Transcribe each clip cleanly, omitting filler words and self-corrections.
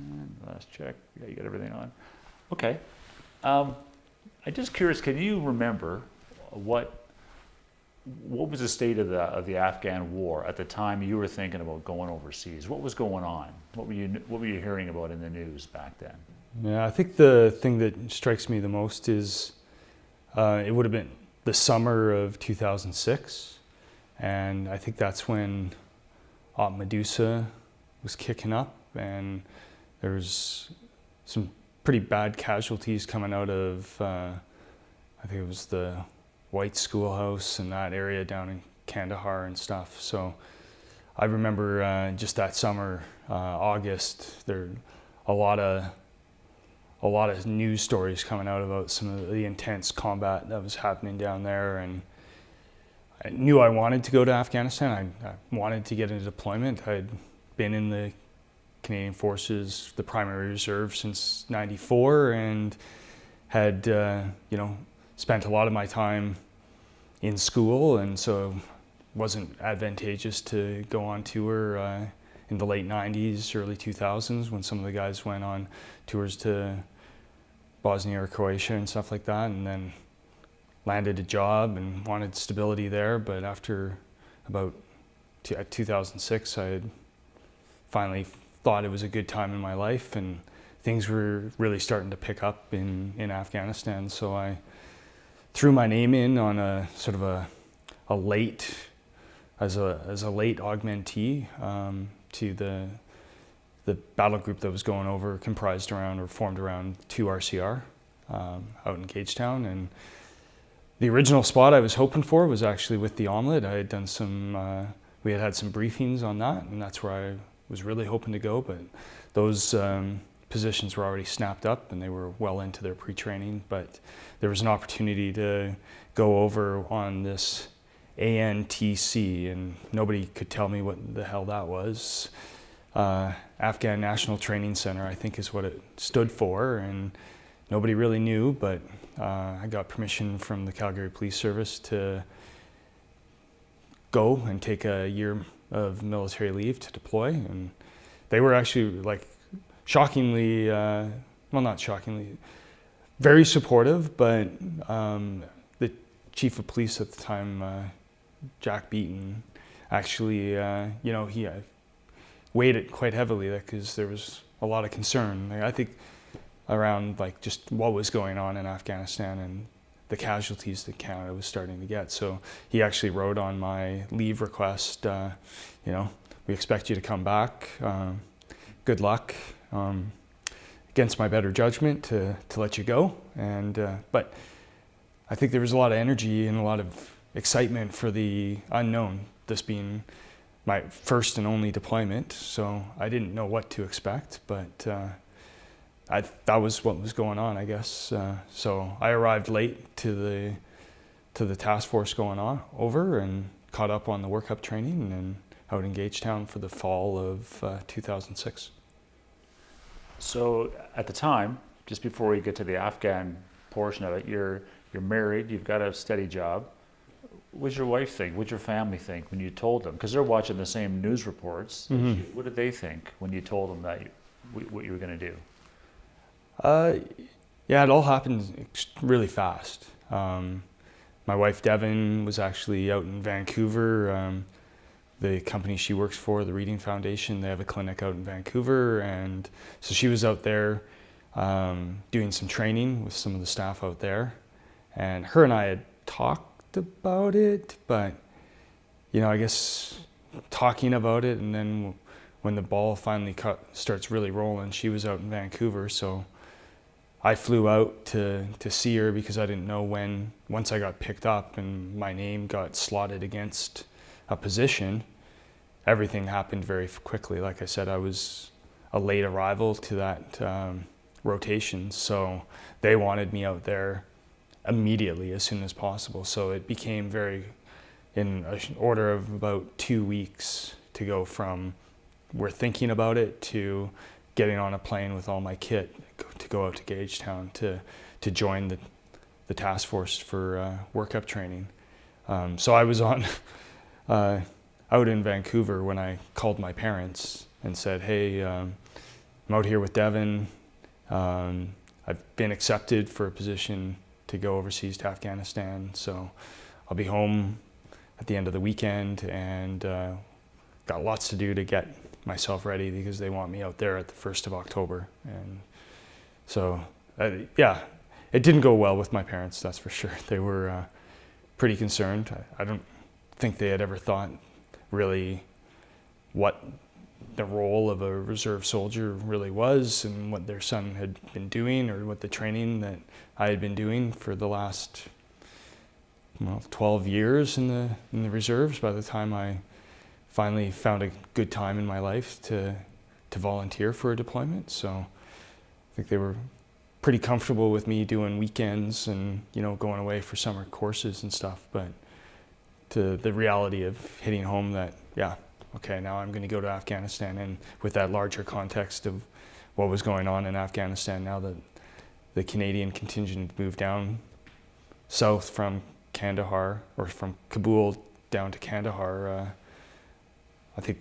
And last check. Yeah, you got everything on. Okay. I'm just curious. Can you remember what was the state of the Afghan war at the time you were thinking about going overseas? What was going on? What were you hearing about in the news back then? Yeah, I think the thing that strikes me the most is it would have been the summer of 2006, and I think that's when Op Medusa was kicking up, and there was some pretty bad casualties coming out of I think it was the White Schoolhouse and that area down in Kandahar and stuff. So I remember just that summer, August, there a lot of news stories coming out about some of the intense combat that was happening down there, and I knew I wanted to go to Afghanistan. I wanted to get into deployment. I'd been in the Canadian Forces, the primary reserve, since '94, and had spent a lot of my time in school, and so it wasn't advantageous to go on tour in the late '90s, early 2000s, when some of the guys went on tours to Bosnia or Croatia and stuff like that, and then landed a job and wanted stability there. But after about 2006, I had finally thought it was a good time in my life, and things were really starting to pick up in Afghanistan. So I threw my name in on a sort of a late, as a late augmentee to the battle group that was going over, comprised around or formed around 2 RCR out in Gagetown. And the original spot I was hoping for was actually with the Omelette. I had done we had some briefings on that, and that's where I was really hoping to go, but those positions were already snapped up and they were well into their pre-training. But there was an opportunity to go over on this ANTC, and nobody could tell me what the hell that was. Afghan National Training Center, I think, is what it stood for, and nobody really knew, but I got permission from the Calgary Police Service to go and take a year of military leave to deploy. And they were actually, like, shockingly, well, not shockingly, very supportive, but the chief of police at the time, Jack Beaton, actually, he weighed it quite heavily, because there was a lot of concern, I think, around just what was going on in Afghanistan and the casualties that Canada was starting to get. So he actually wrote on my leave request, we expect you to come back. Good luck. Against my better judgment to let you go. And but I think there was a lot of energy and a lot of excitement for the unknown, this being my first and only deployment. So I didn't know what to expect, but that was what was going on, I guess. So I arrived late to the task force going on over, and caught up on the workup training, and out in Gagetown for the fall of 2006. So at the time, just before we get to the Afghan portion of it, you're married, you've got a steady job. What did your wife think? What did your family think when you told them? Because they're watching the same news reports. Mm-hmm. What did they think when you told them that what you were going to do? Yeah, it all happened really fast. My wife Devin was actually out in Vancouver. The company she works for, the Reading Foundation, they have a clinic out in Vancouver, and so she was out there doing some training with some of the staff out there, and her and I had talked about it, but I guess talking about it, and then when the ball finally starts really rolling, she was out in Vancouver, so I flew out to see her, because I didn't know when, once I got picked up and my name got slotted against a position, everything happened very quickly. Like I said, I was a late arrival to that rotation, so they wanted me out there immediately, as soon as possible. So it became in an order of about 2 weeks to go from we're thinking about it to getting on a plane with all my kit to go out to Gagetown to join the task force for workup training. So I was on out in Vancouver when I called my parents and said, hey, I'm out here with Devin. I've been accepted for a position to go overseas to Afghanistan, so I'll be home at the end of the weekend, and got lots to do to get myself ready because they want me out there at the 1st of October. And so, yeah, it didn't go well with my parents, that's for sure. They were pretty concerned. I don't think they had ever thought really what the role of a reserve soldier really was and what their son had been doing, or what the training that I had been doing for the last 12 years in the reserves by the time I finally found a good time in my life to volunteer for a deployment. So I think they were pretty comfortable with me doing weekends and, going away for summer courses and stuff. But to the reality of hitting home that, okay, now I'm going to go to Afghanistan, and with that larger context of what was going on in Afghanistan, now that the Canadian contingent moved down south from Kandahar, or from Kabul down to Kandahar, I think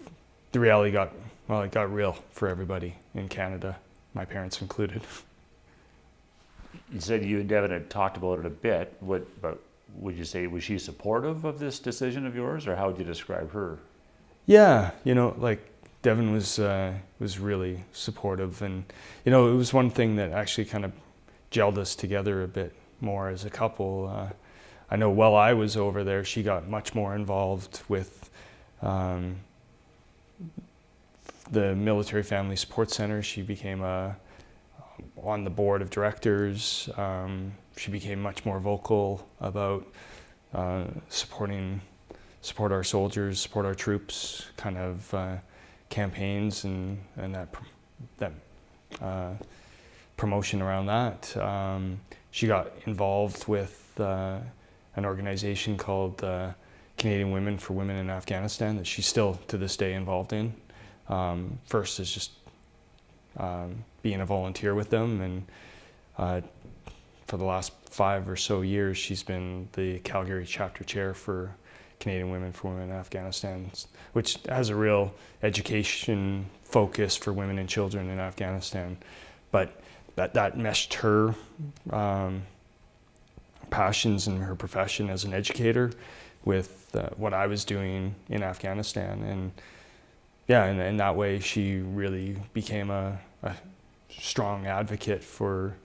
the reality it got real for everybody in Canada, my parents included. You said you and Devin had talked about it a bit. But would you say, was she supportive of this decision of yours, or how would you describe her? Yeah, Devin was really supportive, and it was one thing that actually kind of gelled us together a bit more as a couple. I know while I was over there, she got much more involved with the Military Family Support Center. She became on the board of directors. She became much more vocal about support our soldiers, support our troops kind of campaigns, and that promotion around that. She got involved with an organization called Canadian Women for Women in Afghanistan that she's still to this day involved in. First is just being a volunteer with them, and for the last 5 or so years she's been the Calgary chapter chair for Canadian Women for Women in Afghanistan, which has a real education focus for women and children in Afghanistan. But that meshed her passions and her profession as an educator with what I was doing in Afghanistan. And and in that way she really became a strong advocate for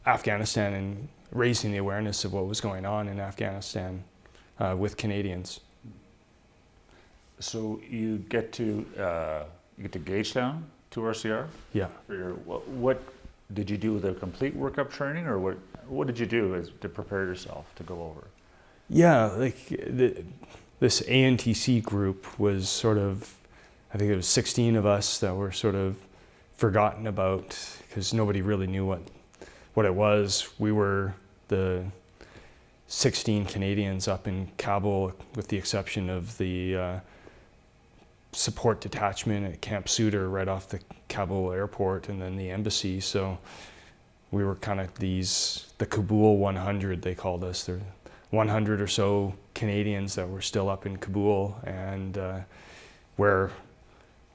Afghanistan and raising the awareness of what was going on in Afghanistan with Canadians. So you get to Gagetown to RCR? Yeah. What did you do, the complete workup training, or what did you do to prepare yourself to go over? Yeah, this ANTC group was sort of, I think it was 16 of us that were sort of forgotten about because nobody really knew what it was. We were the 16 Canadians up in Kabul, with the exception of the support detachment at Camp Sutter right off the Kabul airport, and then the embassy. So we were kind of the Kabul 100, they called us. There 100 or so Canadians that were still up in Kabul, and where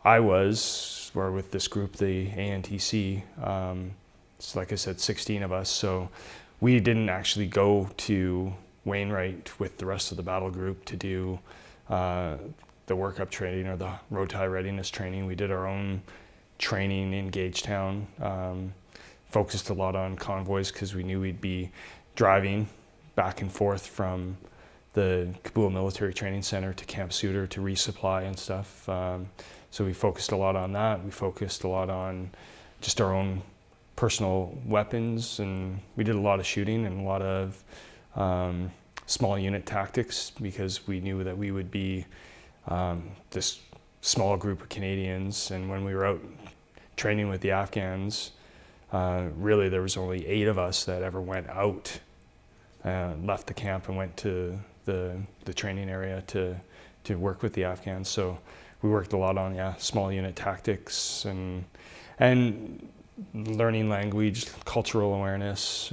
I was, or with this group, the ANTC, it's like I said, 16 of us. So we didn't actually go to Wainwright with the rest of the battle group to do the workup training or the road tie readiness training. We did our own training in Gagetown, focused a lot on convoys because we knew we'd be driving back and forth from the Kabul Military Training Center to Camp Sutter to resupply and stuff. So we focused a lot on that. We focused a lot on just our own personal weapons, and we did a lot of shooting and a lot of small unit tactics because we knew that we would be this small group of Canadians. And when we were out training with the Afghans, really there was only 8 of us that ever went out, left the camp and went to the training area to work with the Afghans. So we worked a lot on small unit tactics and learning language, cultural awareness,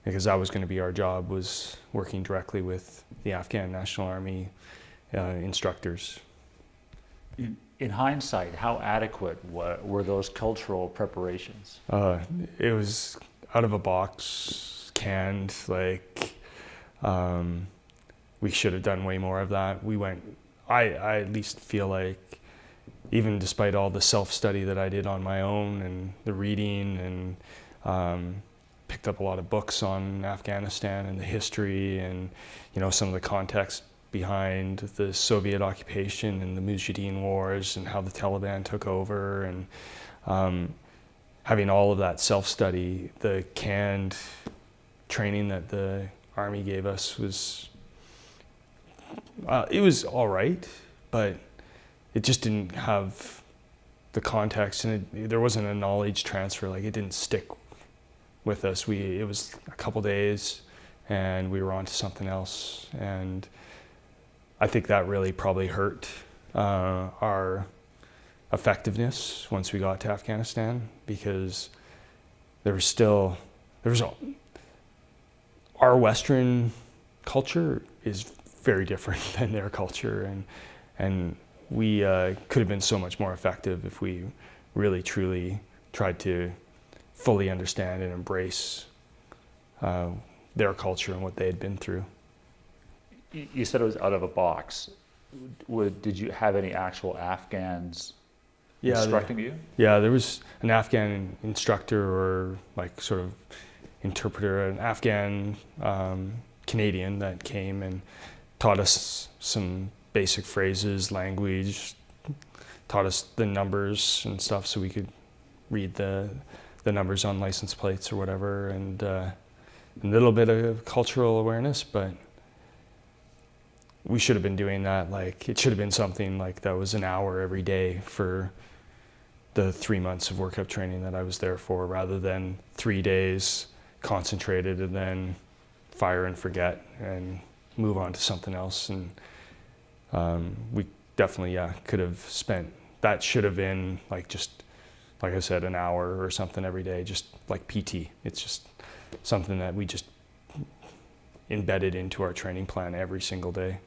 because that was going to be our job, was working directly with the Afghan National Army instructors. In hindsight, how adequate were those cultural preparations? It was out of a box, canned, like, we should have done way more of that. I at least feel like, even despite all the self-study that I did on my own and the reading, and picked up a lot of books on Afghanistan and the history and, some of the context behind the Soviet occupation and the Mujahideen wars and how the Taliban took over, and having all of that self-study, the canned training that the Army gave us it was all right, but it just didn't have the context, and there wasn't a knowledge transfer. Like, it didn't stick with us. It was a couple days and we were on to something else, and I think that really probably hurt our effectiveness once we got to Afghanistan, because our Western culture is very different than their culture, and we could have been so much more effective if we really truly tried to fully understand and embrace their culture and what they had been through. You said it was out of a box. Did you have any actual Afghans instructing you? Yeah, there was an Afghan instructor, or like sort of interpreter, an Afghan Canadian that came and taught us some basic phrases, language, taught us the numbers and stuff so we could read the numbers on license plates or whatever, and a little bit of cultural awareness, but we should have been doing that. Like, it should have been something like that was an hour every day for the 3 months of workup training that I was there for, rather than 3 days concentrated and then fire and forget and move on to something else. And we definitely, could have spent, that should have been like, just like I said, an hour or something every day, just like PT. It's just something that we just embedded into our training plan every single day.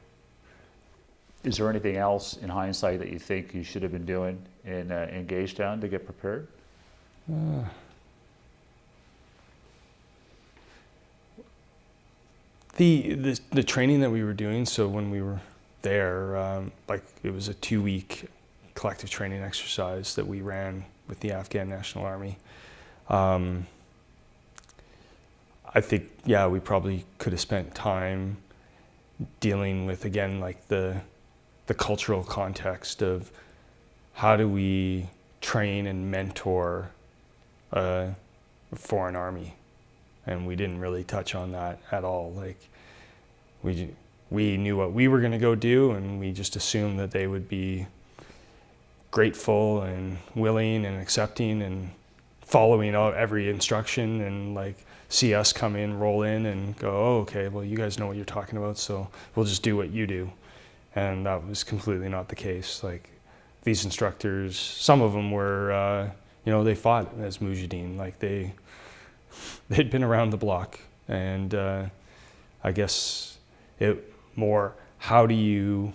Is there anything else in hindsight that you think you should have been doing in Gagetown to get prepared? The training that we were doing, so when we were there, like, it was a 2-week collective training exercise that we ran with the Afghan National Army. I think, we probably could have spent time dealing with, again, like the cultural context of how do we train and mentor a foreign army, and we didn't really touch on that at all. Like, we knew what we were going to go do, and we just assumed that they would be grateful and willing and accepting and following out every instruction, and like see us come in, roll in, and go, oh, okay, well, you guys know what you're talking about, so we'll just do what you do. And that was completely not the case. Like, these instructors, some of them were, they fought as Mujahideen. Like, they'd been around the block, and I guess more, how do you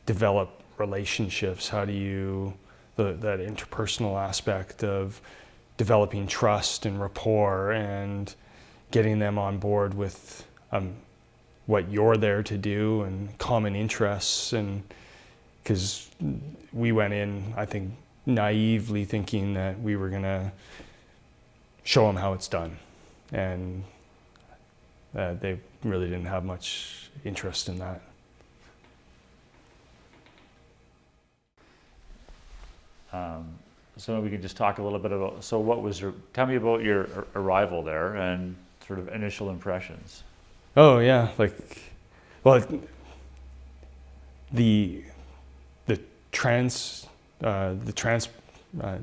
develop relationships? How do you, that interpersonal aspect of developing trust and rapport and getting them on board with what you're there to do and common interests. And because we went in, I think, naively thinking that we were gonna show them how it's done, and they really didn't have much interest in that. So we can just talk a little bit about, so tell me about your arrival there and sort of initial impressions. Oh yeah, the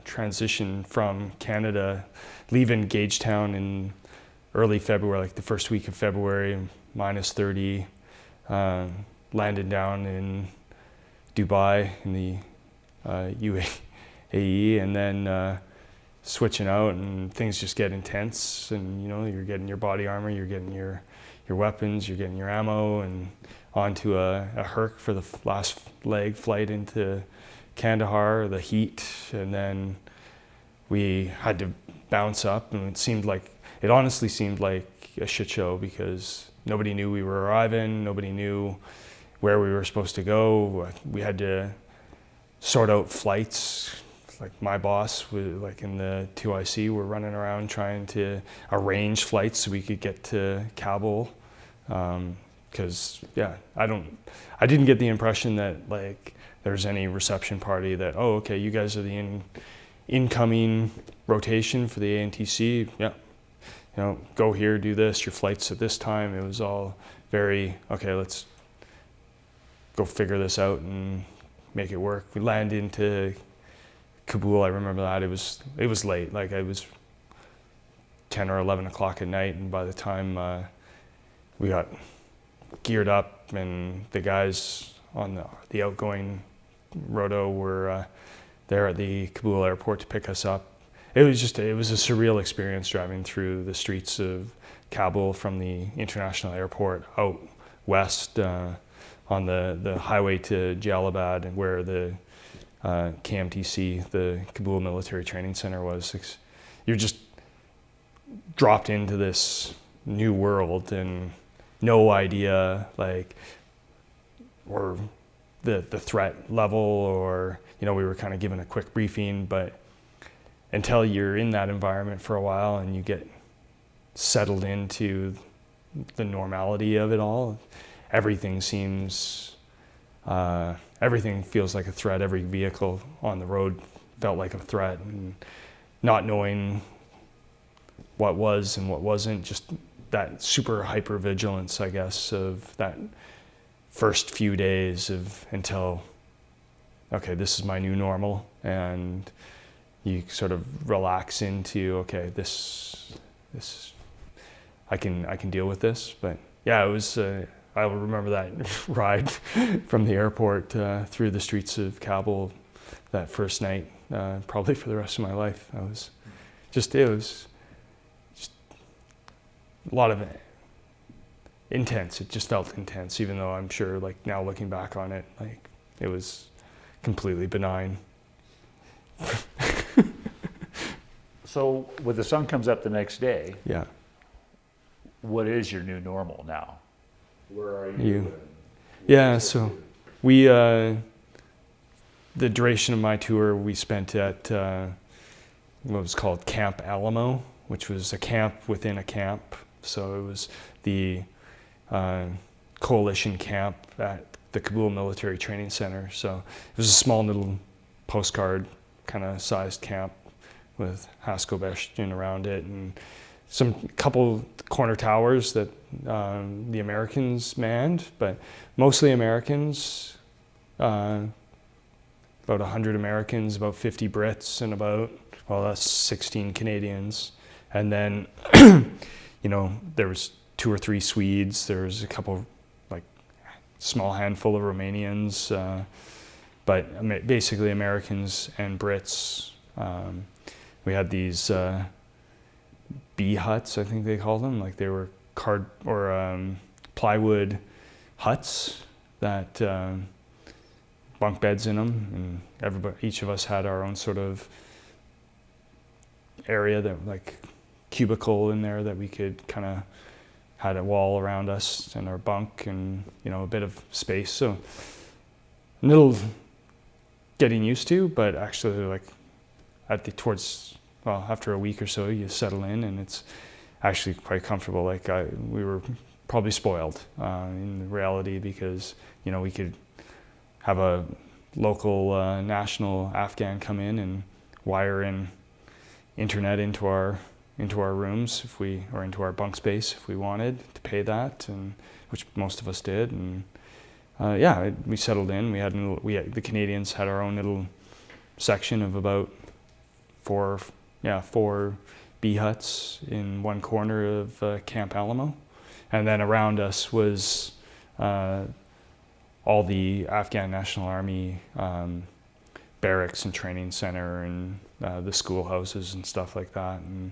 transition from Canada, leaving Gagetown in early February, like the first week of February, -30, landed down in Dubai in the UAE, and then switching out, and things just get intense, and you're getting your body armor, you're getting your weapons, you're getting your ammo, and onto a Herc for the last leg flight into Kandahar, the heat, and then we had to bounce up, and it honestly seemed like a shit show because nobody knew we were arriving, nobody knew where we were supposed to go. We had to sort out flights. Like my boss was like in the 2IC, we're running around trying to arrange flights so we could get to Kabul. Because I didn't get the impression that like there's any reception party that, oh, okay, you guys are the incoming rotation for the ANTC. Yeah, go here, do this, your flight's at this time. It was all very, okay, let's go figure this out and make it work. We land into Kabul, I remember that. It was late, like it was 10 or 11 o'clock at night, and by the time we got geared up and the guys on the outgoing roto were there at the Kabul airport to pick us up. It was a surreal experience driving through the streets of Kabul from the international airport out west on the highway to Jalalabad, where the KMTC, the Kabul Military Training Center, was. You're just dropped into this new world and no idea, like, or the threat level, or we were kind of given a quick briefing, but until you're in that environment for a while and you get settled into the normality of it all, everything feels like a threat. Every vehicle on the road felt like a threat, and not knowing what was and what wasn't, just that super hyper vigilance, I guess, of that first few days until, okay, this is my new normal, and you sort of relax into, okay, this I can deal with this. But yeah, it was. I will remember that ride from the airport through the streets of Kabul that first night, probably for the rest of my life. It was just a lot of it. Intense. It just felt intense, even though I'm sure, like, now looking back on it, like, it was completely benign. So when the sun comes up the next day, Yeah. what is your new normal now? Where are you? Yeah, so we, the duration of my tour, we spent at what was called Camp Alamo, which was a camp within a camp. So it was the coalition camp at the Kabul Military Training Center. So it was a small little postcard kind of sized camp with Haskell bastion around it, and couple corner towers that the Americans manned, but mostly Americans, about 100 Americans, about 50 Brits, and that's 16 Canadians. And then, there was 2 or 3 Swedes, there was a couple, like, small handful of Romanians, but basically Americans and Brits. We had these bee huts, I think they called them. Like, they were plywood huts that bunk beds in them, and each of us had our own sort of area, that, like, cubicle in there, that we could kind of had a wall around us and our bunk, and a bit of space. So a little getting used to, but actually, like, after a week or so, you settle in, and it's actually quite comfortable. Like, we were probably spoiled in reality, because we could have a local national Afghan come in and wire in internet into our rooms or into our bunk space if we wanted to pay that, and which most of us did. And we settled in. The Canadians had our own little section of about 4 bee huts in one corner of Camp Alamo. And then around us was all the Afghan National Army barracks and training center, and the schoolhouses and stuff like that. And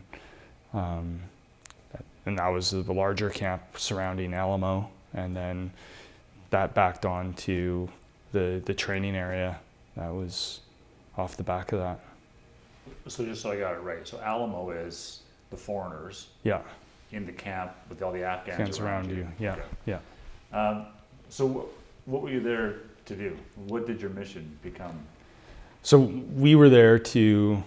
that was the larger camp surrounding Alamo. And then that backed on to the training area that was off the back of that. So just so I got it right, so Alamo is the foreigners Yeah, in the camp with all the Afghans hands around you. Yeah, Okay. yeah. So what were you there to do? What did your mission become? So we were there to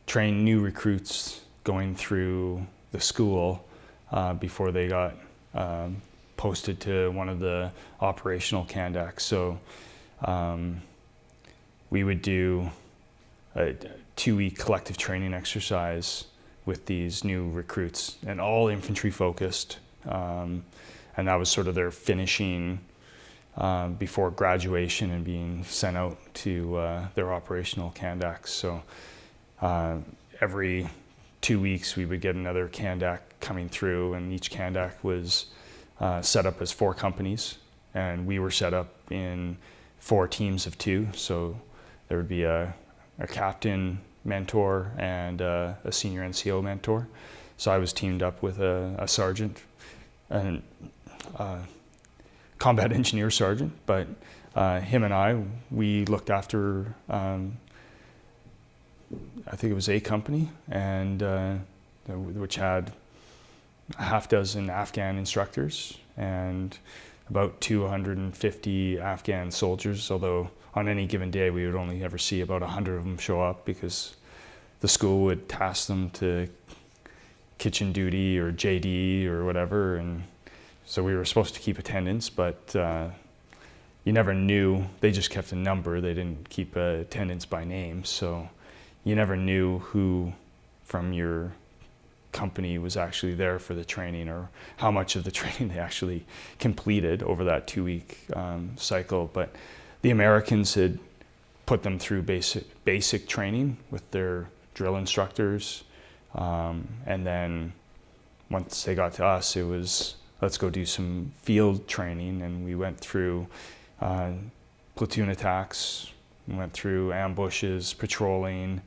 train new recruits going through the school before they got posted to one of the operational Kandacs. So we would do a 2-week collective training exercise with these new recruits, and all infantry focused. And that was sort of their finishing before graduation and being sent out to their operational Kandacs. So every 2 weeks we would get another Kandak coming through, and each Kandak was set up as 4 companies, and we were set up in 4 teams of 2. So there would be a captain mentor and a senior NCO mentor. So I was teamed up with a sergeant, and combat engineer sergeant, but him and we looked after, I think it was a company, and which had a half dozen Afghan instructors and about 250 Afghan soldiers, although on any given day we would only ever see about 100 of them show up because the school would task them to kitchen duty or JD or whatever, and so we were supposed to keep attendance, but you never knew. They just kept a number. They didn't keep attendance by name, so you never knew who from your company was actually there for the training or how much of the training they actually completed over that 2-week cycle. But the Americans had put them through basic training with their drill instructors, and then once they got to us, it was let's go do some field training, and we went through platoon attacks, we went through ambushes, patrolling,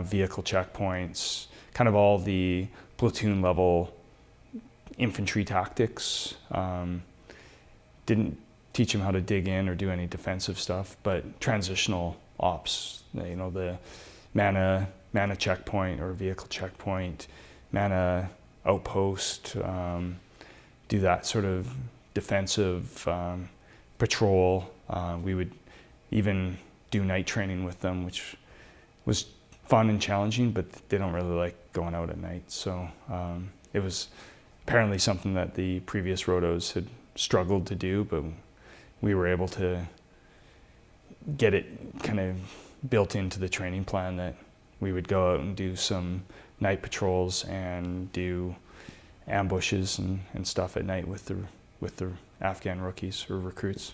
vehicle checkpoints, kind of all the platoon level infantry tactics. Didn't teach them how to dig in or do any defensive stuff, but transitional ops, the mana checkpoint or vehicle checkpoint, mana outpost, do that sort of defensive patrol. We would even do night training with them, which was fun and challenging, but they don't really like going out at night. So it was apparently something that the previous rotos had struggled to do, but we were able to get it kind of built into the training plan that we would go out and do some night patrols and do ambushes and stuff at night with the Afghan rookies or recruits.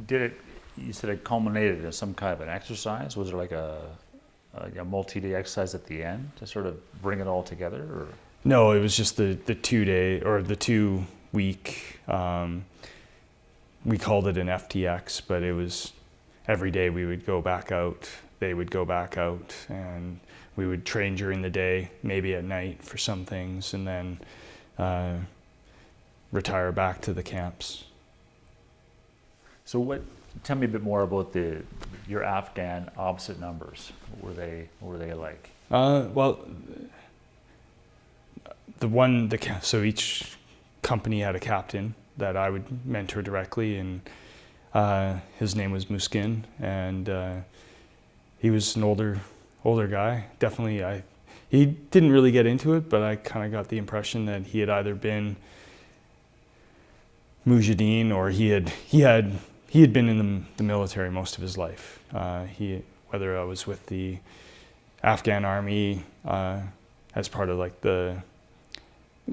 You said it culminated in some kind of an exercise? Was there like a multi-day exercise at the end to sort of bring it all together? Or? No, it was just the 2-day or the 2-week. We called it an FTX, but it was every day we would go back out. They would go back out, and we would train during the day, maybe at night for some things, and then retire back to the camps. So tell me a bit more about your Afghan opposite numbers. What were they like? Well, so each company had a captain that I would mentor directly, and his name was Muskin, and he was an older guy. Definitely, he didn't really get into it, but I kind of got the impression that he had either been Mujahideen or he had been in the military most of his life. Whether I was with the Afghan army as part of like the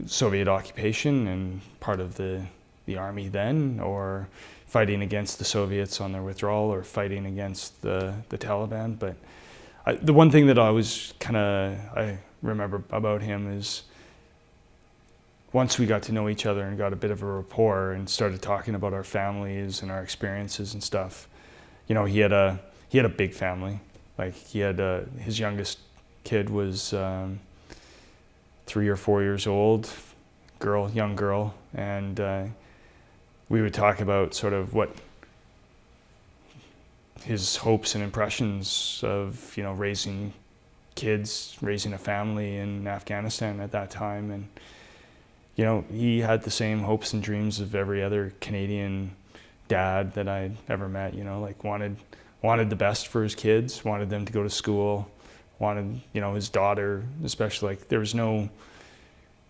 Soviet occupation and part of the army then, or fighting against the Soviets on their withdrawal, or fighting against the Taliban. But the one thing that I remember about him is once we got to know each other and got a bit of a rapport and started talking about our families and our experiences and stuff, he had a big family. Like he had his youngest kid was 3 or 4 years old, young girl, and we would talk about sort of what his hopes and impressions of, you know, raising kids, raising a family in Afghanistan at that time. And, you know, he had the same hopes and dreams of every other Canadian dad that I'd ever met, you know, like wanted the best for his kids, wanted them to go to school, wanted, you know, his daughter, especially, like there was no,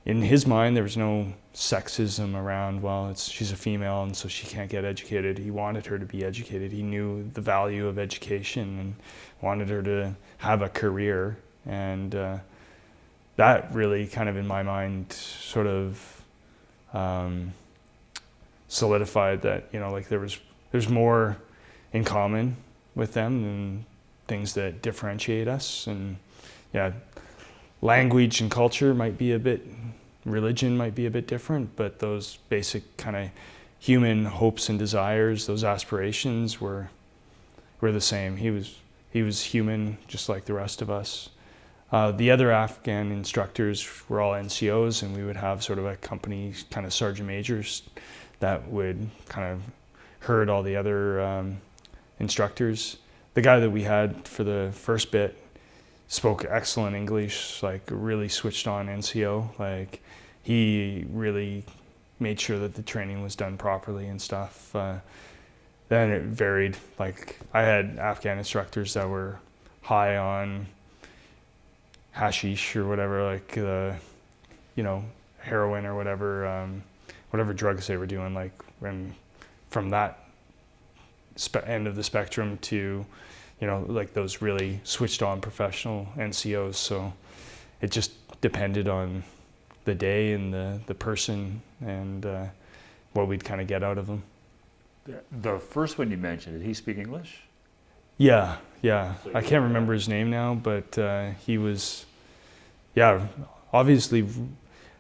in his mind, there was no sexism around, well, she's a female and so she can't get educated. He wanted her to be educated. He knew the value of education and wanted her to have a career. And that really kind of, in my mind, sort of solidified that, you know, like there's more in common with them than things that differentiate us. And yeah, language and culture might be a bit, religion might be a bit different, but those basic kind of human hopes and desires, those aspirations were the same. He was human just like the rest of us. The other Afghan instructors were all NCOs, and we would have sort of a company kind of sergeant majors that would kind of herd all the other instructors. The guy that we had for the first bit spoke excellent English, like really switched on NCO. Like he really made sure that the training was done properly and stuff. Then it varied. Like I had Afghan instructors that were high on hashish or whatever, like you know, heroin or whatever drugs they were doing. Like when from that end of the spectrum to, you know, like those really switched on professional NCOs. So it just depended on the day and the person and what we'd kind of get out of them. The first one you mentioned, did he speak English? Yeah. I can't remember his name now, but he was, yeah, obviously,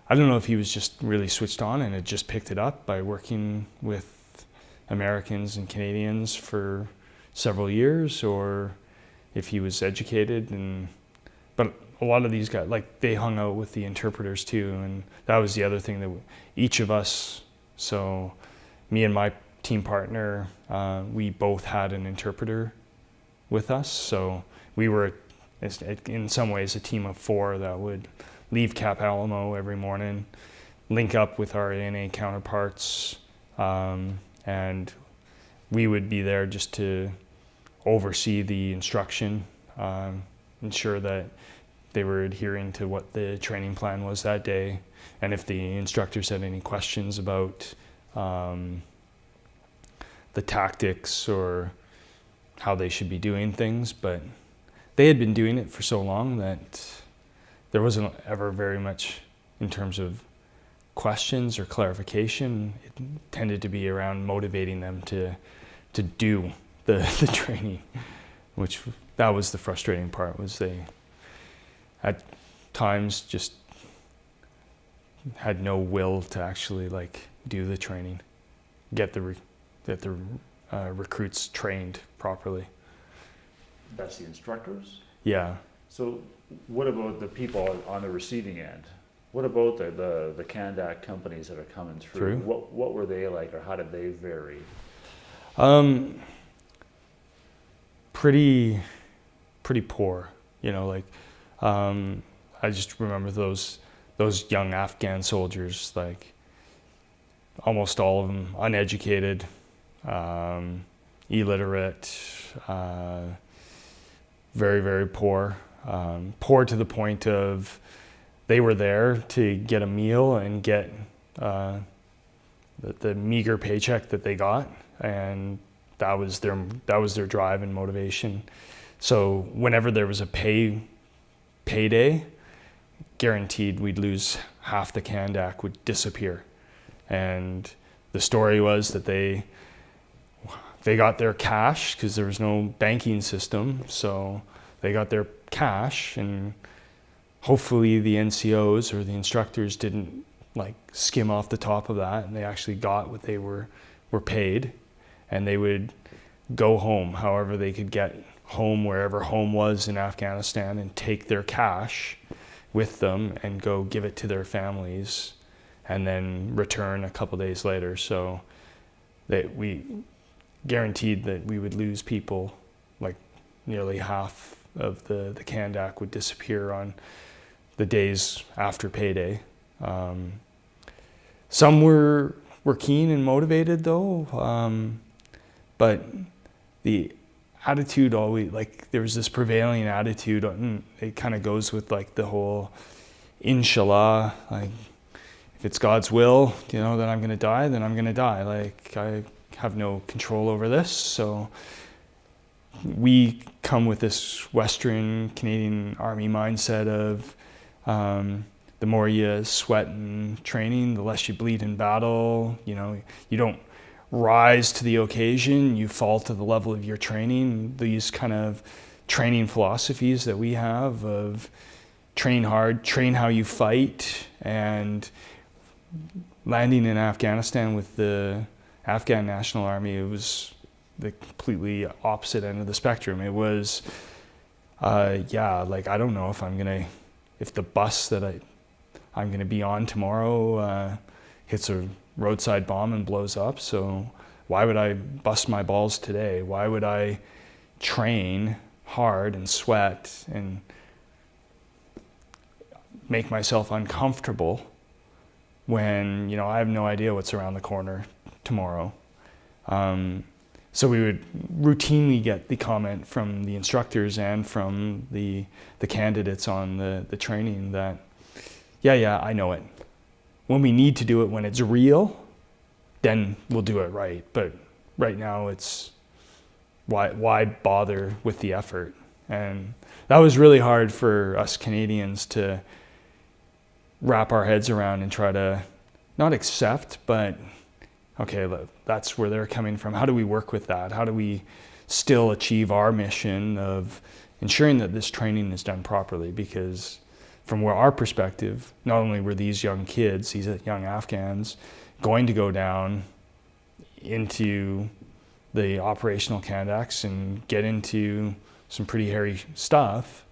I don't know if he was just really switched on and had just picked it up by working with Americans and Canadians for several years, or if he was educated. But a lot of these guys, like they hung out with the interpreters too, and that was the other thing that each of us, so me and my team partner, we both had an interpreter with us, so we were in some ways a team of four that would leave Cap Alamo every morning, link up with our ANA counterparts, and we would be there just to oversee the instruction, ensure that they were adhering to what the training plan was that day, and if the instructors had any questions about the tactics or how they should be doing things. But they had been doing it for so long that there wasn't ever very much in terms of questions or clarification. It tended to be around motivating them to do the training, which that was the frustrating part, was they at times just had no will to actually like do the training, get the recruits trained properly. That's the instructors? Yeah. So what about the people on the receiving end? What about the Canadac companies that are coming through? What were they like, or how did they vary? Pretty poor, you know, like I just remember those young Afghan soldiers, like almost all of them uneducated, illiterate, very, very poor. Poor to the point of they were there to get a meal and get the meager paycheck that they got, and that was their drive and motivation. So whenever there was a payday, guaranteed we'd lose half the Canadac would disappear. And the story was that they got their cash because there was no banking system, so they got their cash, and hopefully the NCOs or the instructors didn't like skim off the top of that, and they actually got what they were paid, and they would go home however they could get home, wherever home was in Afghanistan, and take their cash with them and go give it to their families and then return a couple days later. So guaranteed that we would lose people. Like nearly half of the Kandak would disappear on the days after payday. Some were keen and motivated though, but the attitude always, like there was this prevailing attitude, it kind of goes with like the whole inshallah, like if it's God's will, that I'm going to die, then I'm going to die. Like I have no control over this. So we come with this Western Canadian Army mindset of the more you sweat in training, the less you bleed in battle. You don't rise to the occasion, you fall to the level of your training. These kind of training philosophies that we have of train hard, train how you fight, and landing in Afghanistan with the Afghan National Army, it was the completely opposite end of the spectrum. It was, like I don't know if the bus that I'm gonna be on tomorrow hits a roadside bomb and blows up. So why would I bust my balls today? Why would I train hard and sweat and make myself uncomfortable when I have no idea what's around the corner tomorrow? So we would routinely get the comment from the instructors and from the candidates on the training that, yeah, I know it. When we need to do it, when it's real, then we'll do it right. But right now it's why bother with the effort? And that was really hard for us Canadians to wrap our heads around and try to not accept, but okay, that's where they're coming from. How do we work with that? How do we still achieve our mission of ensuring that this training is done properly? Because from our perspective, not only were these young kids, these young Afghans, going to go down into the operational Kandaks and get into some pretty hairy stuff,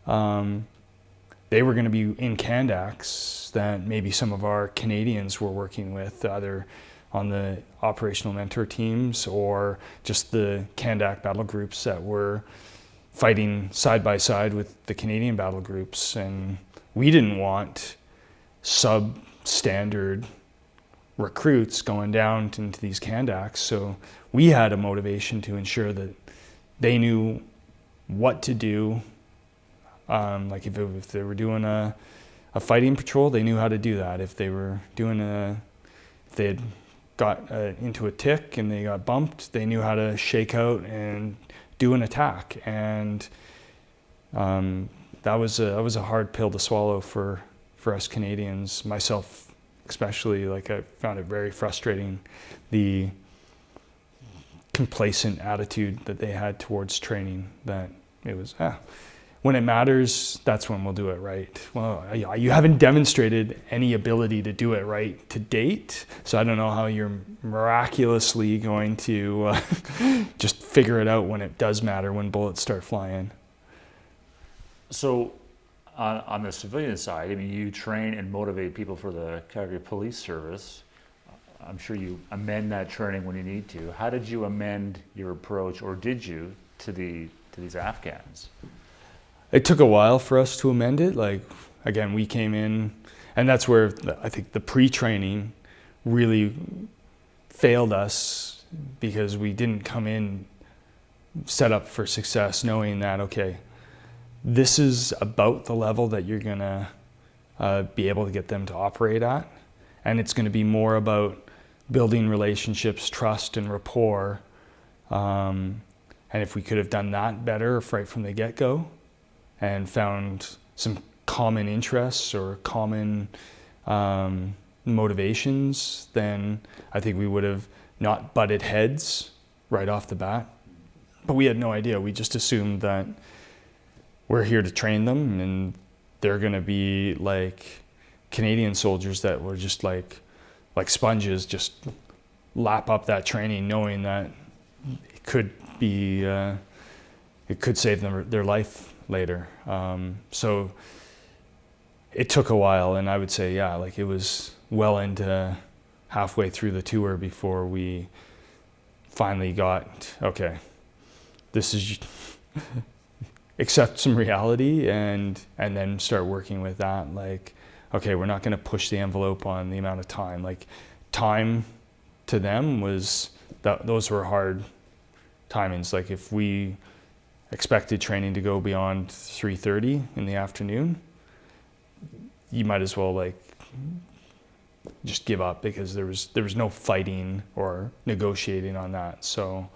they were going to be in Kandaks that maybe some of our Canadians were working with, either on the operational mentor teams or just the Kandak battle groups that were fighting side by side with the Canadian battle groups. And we didn't want substandard recruits going down into these Kandaks. So we had a motivation to ensure that they knew what to do. Like if they were doing a fighting patrol, they knew how to do that. If they were doing if they had got into a tick and they got bumped, they knew how to shake out and do an attack. And that was a hard pill to swallow for us Canadians, myself especially. Like I found it very frustrating, the complacent attitude that they had towards training, that it was, when it matters, that's when we'll do it right. Well, you haven't demonstrated any ability to do it right to date, so I don't know how you're miraculously going to just figure it out when it does matter, when bullets start flying. So on the civilian side, I mean, you train and motivate people for the Calgary Police Service. I'm sure you amend that training when you need to. How did you amend your approach, or did you, to these Afghans? It took a while for us to amend it. Like, again, we came in, and that's where I think the pre-training really failed us, because we didn't come in set up for success knowing that, okay, this is about the level that you're gonna be able to get them to operate at. And it's gonna be more about building relationships, trust, and rapport. And if we could have done that better right from the get-go, and found some common interests or common motivations, then I think we would have not butted heads right off the bat. But we had no idea. We just assumed that we're here to train them, and they're going to be like Canadian soldiers that were just like sponges, just lap up that training, knowing that it could be, it could save them their life later. So it took a while, and I would say, it was well into halfway through the tour before we finally got, okay, this is accept some reality and then start working with that. Like, okay, we're not going to push the envelope on the amount of time. Like, time to them was that those were hard timings. Like, if we expected training to go beyond 3:30 in the afternoon, you might as well like just give up, because there was no fighting or negotiating on that. So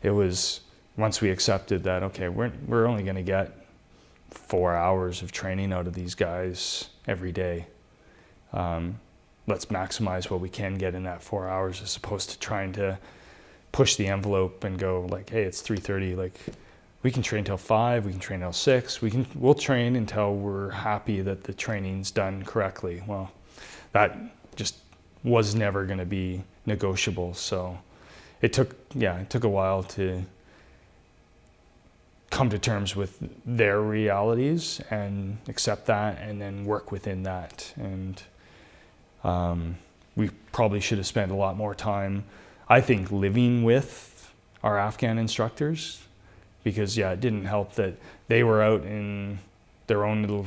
it was, once we accepted that, okay, we're only going to get 4 hours of training out of these guys every day. Let's maximize what we can get in that 4 hours, as opposed to trying to push the envelope and go like, hey, it's 3:30. Like, we can train till 5, we can train till 6, we'll train until we're happy that the training's done correctly. Well, that just was never going to be negotiable. So it took a while to come to terms with their realities and accept that, and then work within that. And we probably should have spent a lot more time, I think, living with our Afghan instructors, because it didn't help that they were out in their own little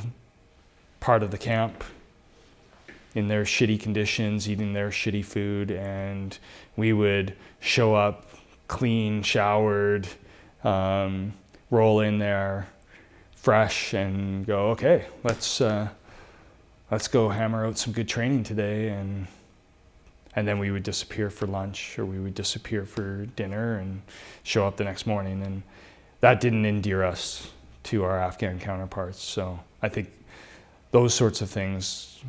part of the camp in their shitty conditions, eating their shitty food, and we would show up clean, showered, roll in there fresh and go, okay, let's go hammer out some good training today. And then we would disappear for lunch, or we would disappear for dinner and show up the next morning. And that didn't endear us to our Afghan counterparts. So I think those sorts of things,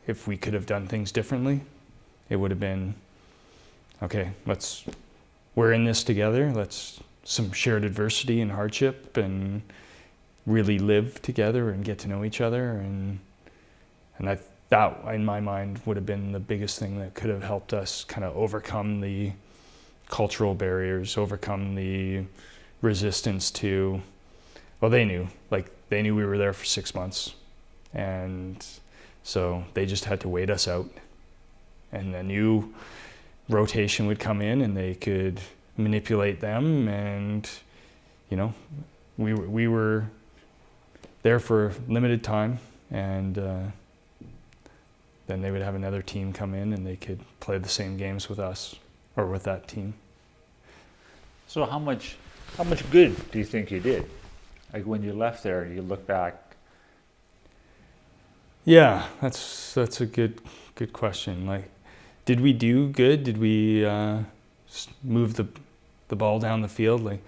if we could have done things differently, it would have been, okay, we're in this together. Let's some shared adversity and hardship, and really live together and get to know each other. And that, in my mind, would have been the biggest thing that could have helped us kind of overcome the cultural barriers, overcome the resistance to, well, they knew we were there for 6 months. And so they just had to wait us out. And a new rotation would come in, and they could manipulate them. And, we were there for limited time. And then they would have another team come in, and they could play the same games with us, or with that team. So how much good do you think you did? Like, when you left there, you look back. Yeah, that's a good question. Like, did we do good? Did we move the ball down the field? Like,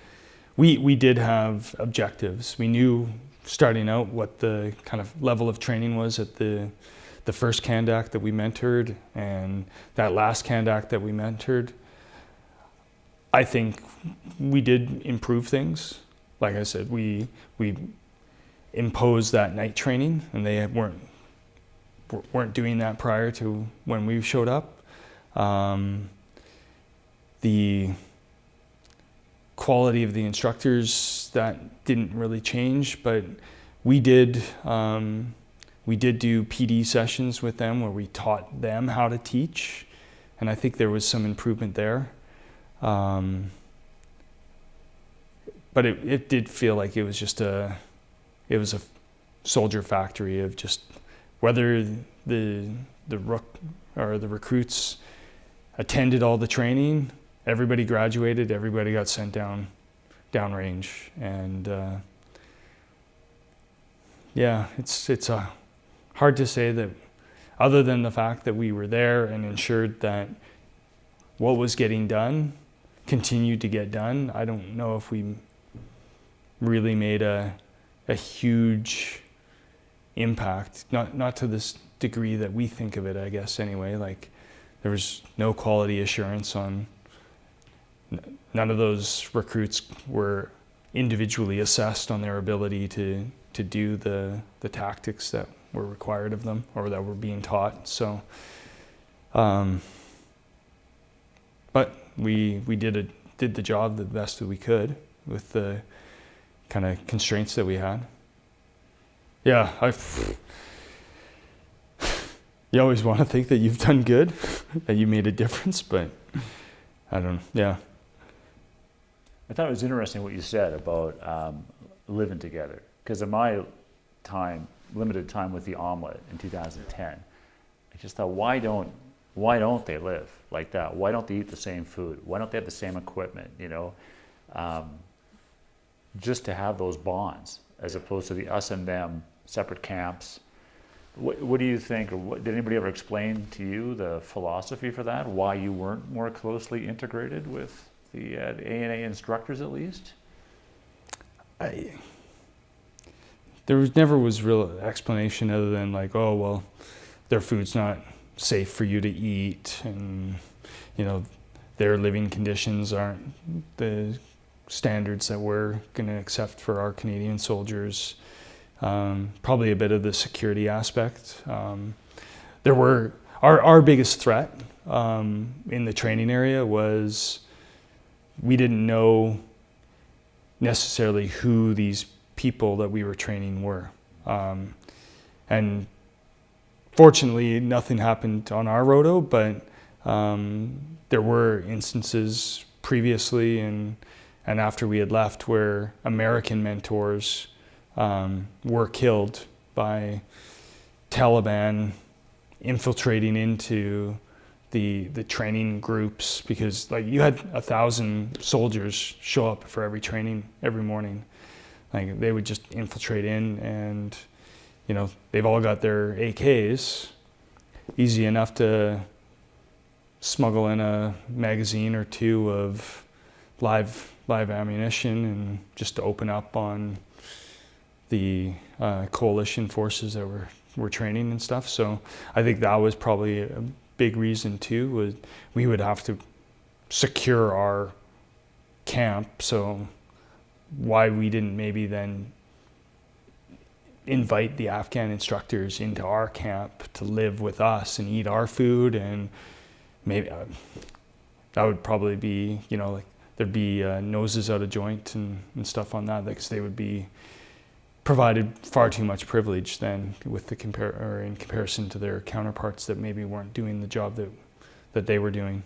we did have objectives. We knew starting out what the kind of level of training was at the first Kandak that we mentored, and that last Kandak that we mentored. I think we did improve things. Like I said, we imposed that night training, and they weren't doing that prior to when we showed up. The quality of the instructors, that didn't really change, but we did do PD sessions with them where we taught them how to teach, and I think there was some improvement there. But it did feel like it was a soldier factory of just whether the recruits attended all the training, everybody graduated, everybody got sent downrange, and it's hard to say that, other than the fact that we were there and ensured that what was getting done continued to get done. I don't know if we really made a huge impact, not to this degree that we think of it, I guess, anyway. Like, there was no quality assurance on, none of those recruits were individually assessed on their ability to do the tactics that were required of them, or that were being taught. So, but we did the job the best that we could with the kind of constraints that we had. Yeah, you always want to think that you've done good, that you made a difference, but I don't know. Yeah. I thought it was interesting what you said about living together, because in my time, limited time with the omelet in 2010, I just thought, why don't they live like that? Why don't they eat the same food? Why don't they have the same equipment? You know, just to have those bonds as opposed to the us and them separate camps. What do you think, or did anybody ever explain to you the philosophy for that? Why you weren't more closely integrated with the A&A instructors, at least? Never was real explanation other than like, oh well, their food's not safe for you to eat, and you know, their living conditions aren't the standards that we're going to accept for our Canadian soldiers. Probably a bit of the security aspect. There were our biggest threat in the training area was we didn't know necessarily who these people that we were training were. And fortunately, nothing happened on our roto, but there were instances previously and after we had left where American mentors were killed by Taliban infiltrating into the training groups, because like you had 1,000 soldiers show up for every training every morning. Like they would just infiltrate in, and you know, they've all got their AKs. Easy enough to smuggle in a magazine or two of live ammunition and just to open up on the coalition forces that were training and stuff. So I think that was probably a big reason too, was we would have to secure our camp. So why we didn't maybe then invite the Afghan instructors into our camp to live with us and eat our food, and maybe that would probably be, you know, like there'd be noses out of joint and stuff on that, because they would be provided far too much privilege then with in comparison to their counterparts that maybe weren't doing the job that they were doing.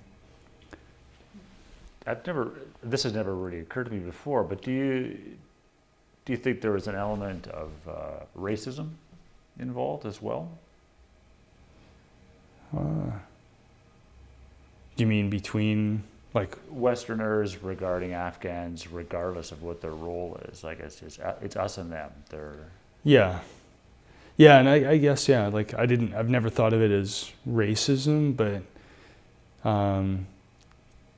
This has never really occurred to me before, but do you think there was an element of racism involved as well? Do you mean between like Westerners regarding Afghans, regardless of what their role is? Like it's us and them. Yeah, and I guess like I've never thought of it as racism, but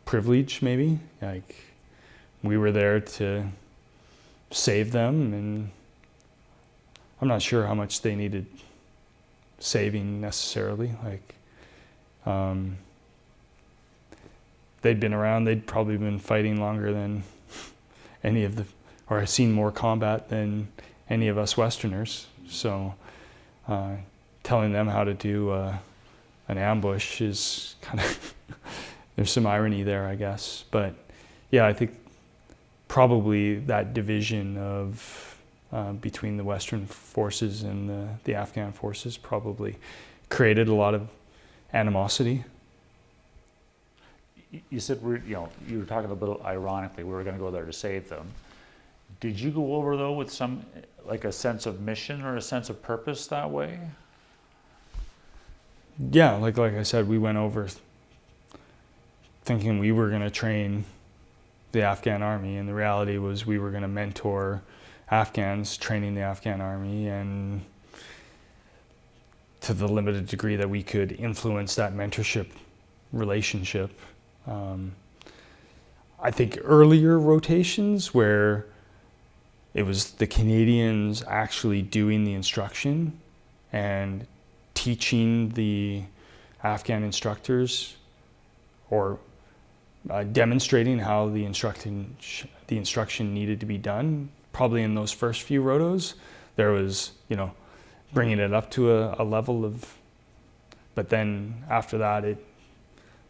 privilege maybe. Like we were there to save them, and I'm not sure how much they needed saving necessarily. Like they'd been around, they'd probably been fighting longer than or seen more combat than any of us Westerners. So telling them how to do an ambush is kind of, there's some irony there, I guess. But yeah, I think probably that division of between the Western forces and the Afghan forces probably created a lot of animosity. You said you were talking a little ironically, we were going to go there to save them. Did you go over though with some like a sense of mission or a sense of purpose that way? Yeah, like I said, we went over thinking we were going to train the Afghan army, and the reality was we were going to mentor Afghans training the Afghan army, and to the limited degree that we could influence that mentorship relationship. I think earlier rotations where it was the Canadians actually doing the instruction and teaching the Afghan instructors, or demonstrating how the instruction needed to be done. Probably in those first few rotos, there was, bringing it up to a level of, but then after that,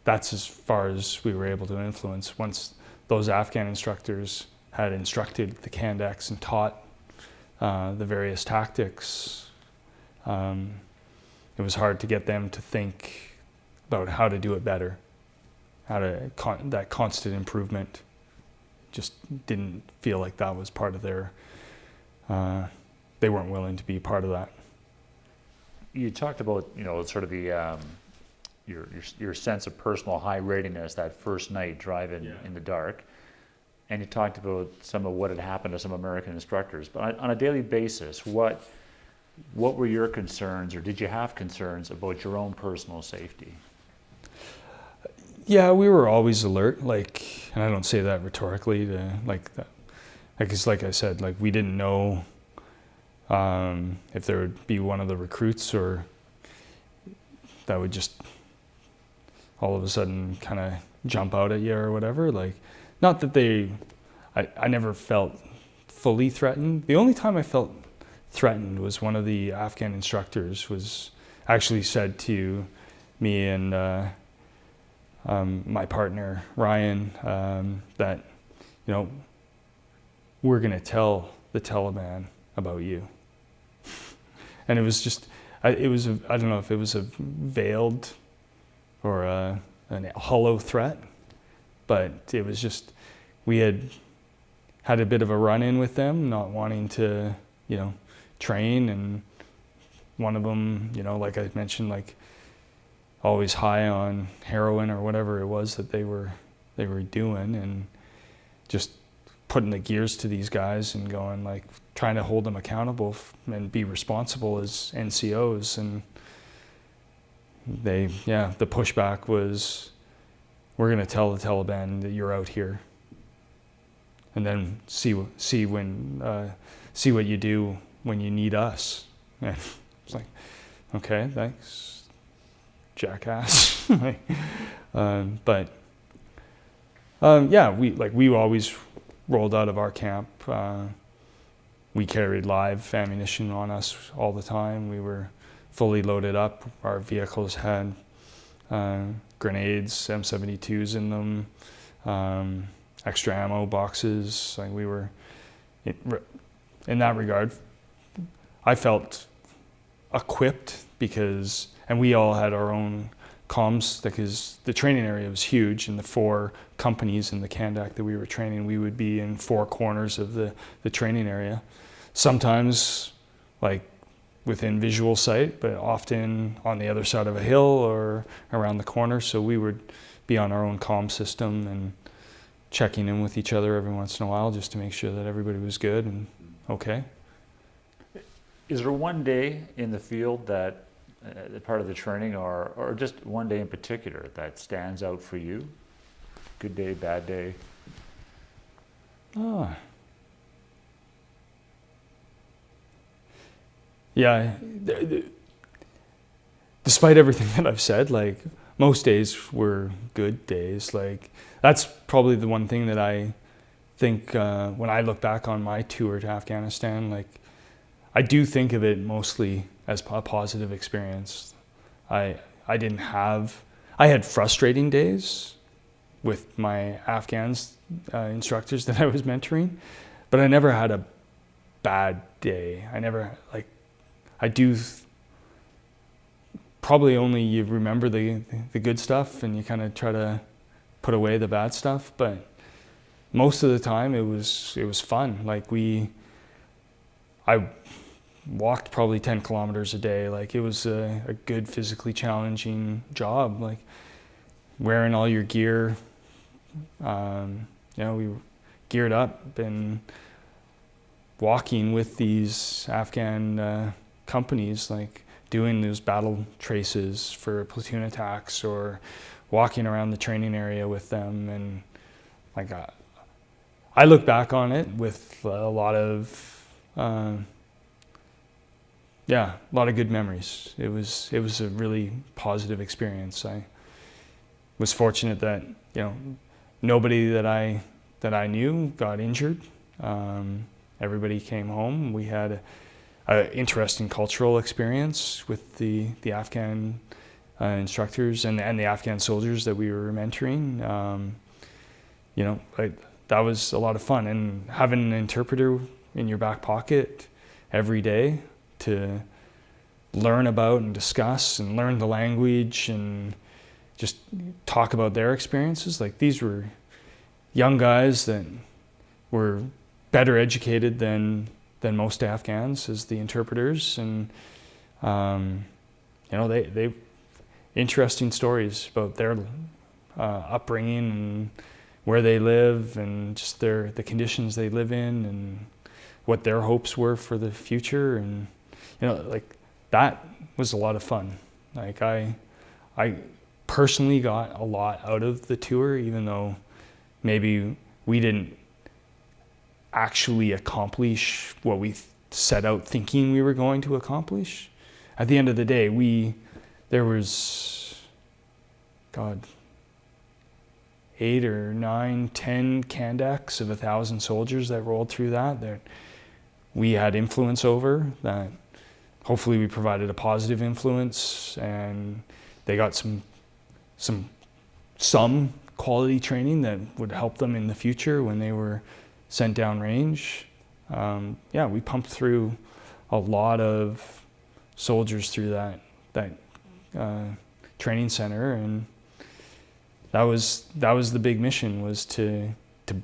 that's as far as we were able to influence. Once those Afghan instructors had instructed the Kandaks and taught the various tactics, it was hard to get them to think about how to do it better, that constant improvement. just didn't feel like that was part of their, they weren't willing to be part of that. You talked about, sort of the your sense of personal high readiness that first night driving in the dark, and you talked about some of what had happened to some American instructors. But on a daily basis, what were your concerns, or did you have concerns about your own personal safety? Yeah, we were always alert, and I don't say that rhetorically, because like I said, we didn't know if there would be one of the recruits or that would just all of a sudden kind of jump out at you or whatever. Not that I never felt fully threatened. The only time I felt threatened was one of the Afghan instructors was actually said to me and my partner Ryan that we're going to tell the Taliban about you. And it was just I don't know if it was a veiled or a hollow threat, but it was just we had a bit of a run-in with them, not wanting to train, and one of them like I mentioned, always high on heroin or whatever it was that they were doing, and just putting the gears to these guys and going trying to hold them accountable and be responsible as NCOs. And the pushback was, we're going to tell the Taliban that you're out here, and then see what you do when you need us. And it's okay, thanks, jackass. We always rolled out of our camp. We carried live ammunition on us all the time. We were fully loaded up. Our vehicles had grenades, M72s in them, extra ammo boxes. We were, in that regard, I felt equipped and we all had our own comms, because the training area was huge, and the 4 companies in the Kandak that we were training, we would be in 4 corners of the training area. Sometimes within visual sight, but often on the other side of a hill or around the corner. So we would be on our own comm system and checking in with each other every once in a while just to make sure that everybody was good and okay. Is there one day in the field that part of the training, or just one day in particular that stands out for you? Good day, bad day? Yeah. Despite everything that I've said, most days were good days. That's probably the one thing that I think when I look back on my tour to Afghanistan, I do think of it mostly as a positive experience. I had frustrating days with my Afghans instructors that I was mentoring, but I never had a bad day. I do probably only you remember the good stuff and you kind of try to put away the bad stuff, but most of the time it was fun. I walked probably 10 kilometers a day. It was a good physically challenging job, wearing all your gear. We were geared up and walking with these Afghan companies, doing those battle traces for platoon attacks, or walking around the training area with them. And I look back on it with a lot of good memories. It was a really positive experience. I was fortunate that nobody that I knew got injured. Everybody came home. We had an interesting cultural experience with the Afghan instructors and the Afghan soldiers that we were mentoring. That was a lot of fun, and having an interpreter in your back pocket every day to learn about and discuss and learn the language and just talk about their experiences. These were young guys that were better educated than most Afghans as the interpreters, and they interesting stories about their upbringing and where they live and just the conditions they live in and what their hopes were for the future. And that was a lot of fun. I personally got a lot out of the tour, even though maybe we didn't actually accomplish what we set out thinking we were going to accomplish. At the end of the day, there was 8 or 9, 10 Kandaks of 1,000 soldiers that rolled through that we had influence over, that hopefully we provided a positive influence, and they got some quality training that would help them in the future when they were sent down range. We pumped through a lot of soldiers through that training center, and that was the big mission, was to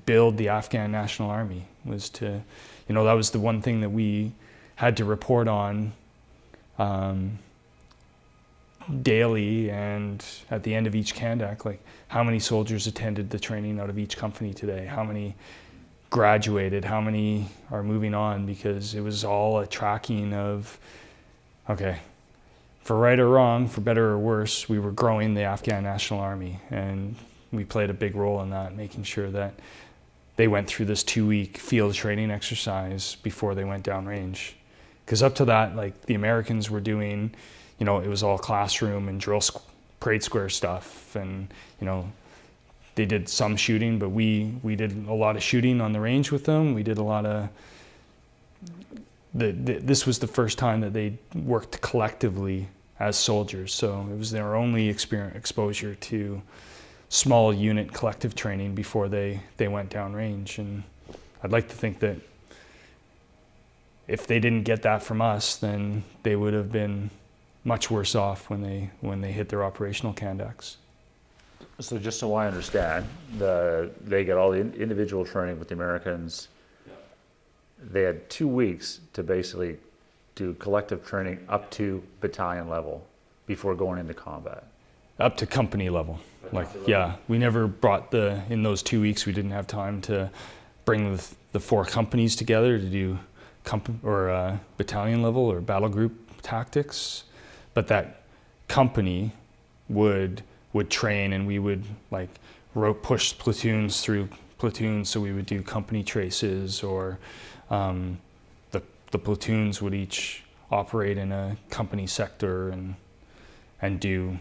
build the Afghan National Army. That was the one thing that we had to report on daily, and at the end of each Kandak, like how many soldiers attended the training out of each company today, how many graduated, how many are moving on, because it was all a tracking of, okay, for right or wrong, for better or worse, we were growing the Afghan National Army, and we played a big role in that, making sure that they went through this 2-week field training exercise before they went down range. Because up to that, like the Americans were doing, it was all classroom and drill parade square stuff, and they did some shooting, but we did a lot of shooting on the range with them. We did a lot of this was the first time that they worked collectively as soldiers, so it was their only exposure to small unit collective training before they went down range. And I'd like to think that if they didn't get that from us, then they would have been much worse off when they hit their operational Kandaks. So just so I understand, they get all the individual training with the Americans. They had 2 weeks to basically do collective training up to battalion level before going into combat. Up to company level. We never brought in those 2 weeks, we didn't have time to bring the 4 companies together to do battalion level or battle group tactics. But that company would train, and we would push platoons through platoons, so we would do company traces, or the platoons would each operate in a company sector and do,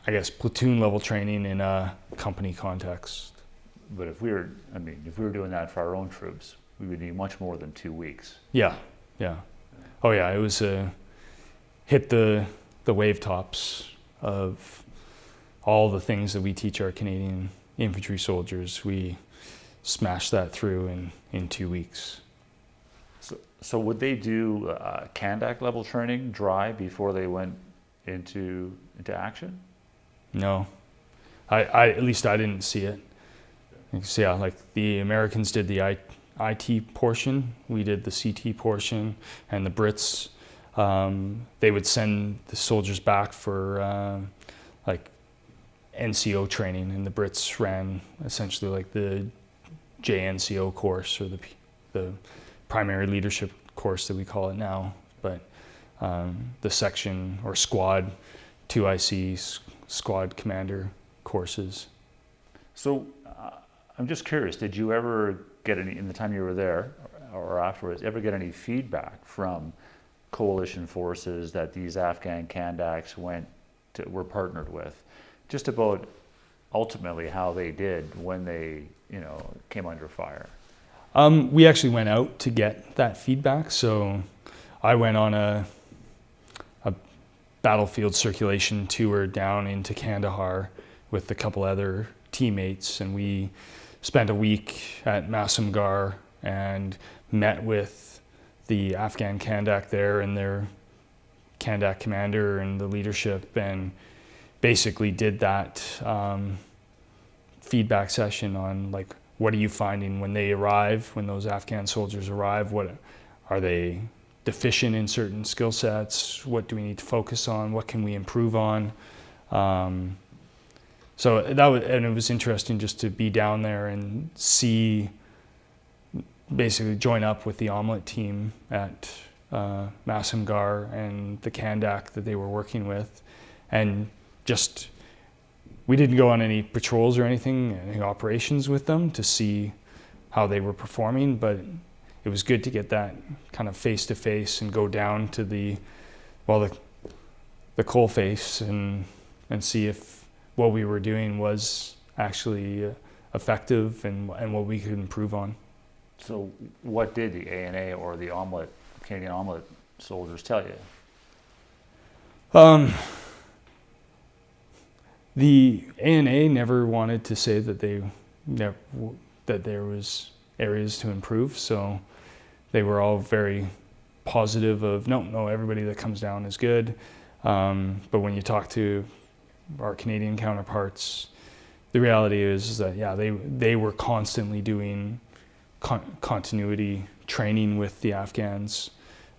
I guess, platoon level training in a company context. But if we were doing that for our own troops, we would need much more than 2 weeks. Yeah. Oh yeah, it was hit the wave tops of all the things that we teach our Canadian infantry soldiers. We smashed that through in 2 weeks. So would they do Kandak level training dry before they went into action? No, I at least I didn't see it. So the Americans did the IT portion, we did the CT portion, and the Brits, they would send the soldiers back for NCO training, and the Brits ran essentially the JNCO course, or the primary leadership course that we call it now, but the section or squad 2IC squad commander courses. So I'm just curious, did you ever get any, in the time you were there or afterwards, ever get any feedback from coalition forces that these Afghan Kandaks were partnered with, just about ultimately how they did when they came under fire? We actually went out to get that feedback. So I went on a battlefield circulation tour down into Kandahar with a couple other teammates, and we spent a week at Masamgar and met with the Afghan Kandak there and their Kandak commander and the leadership, and basically did that feedback session on what are you finding when they arrive, when those Afghan soldiers arrive? What are they deficient in certain skill sets? What do we need to focus on? What can we improve on? So and it was interesting just to be down there and see, basically join up with the omelette team at Masamgar and the Kandak that they were working with, and just, we didn't go on any patrols or anything, any operations with them to see how they were performing, but it was good to get that kind of face to face and go down to the coal face and see if what we were doing was actually effective and what we could improve on. So what did the ANA or the Canadian omelette soldiers tell you? The ANA never wanted to say that that there was areas to improve, so they were all very positive of no, everybody that comes down is good. But when you talk to our Canadian counterparts, the reality is that they were constantly doing continuity training with the Afghans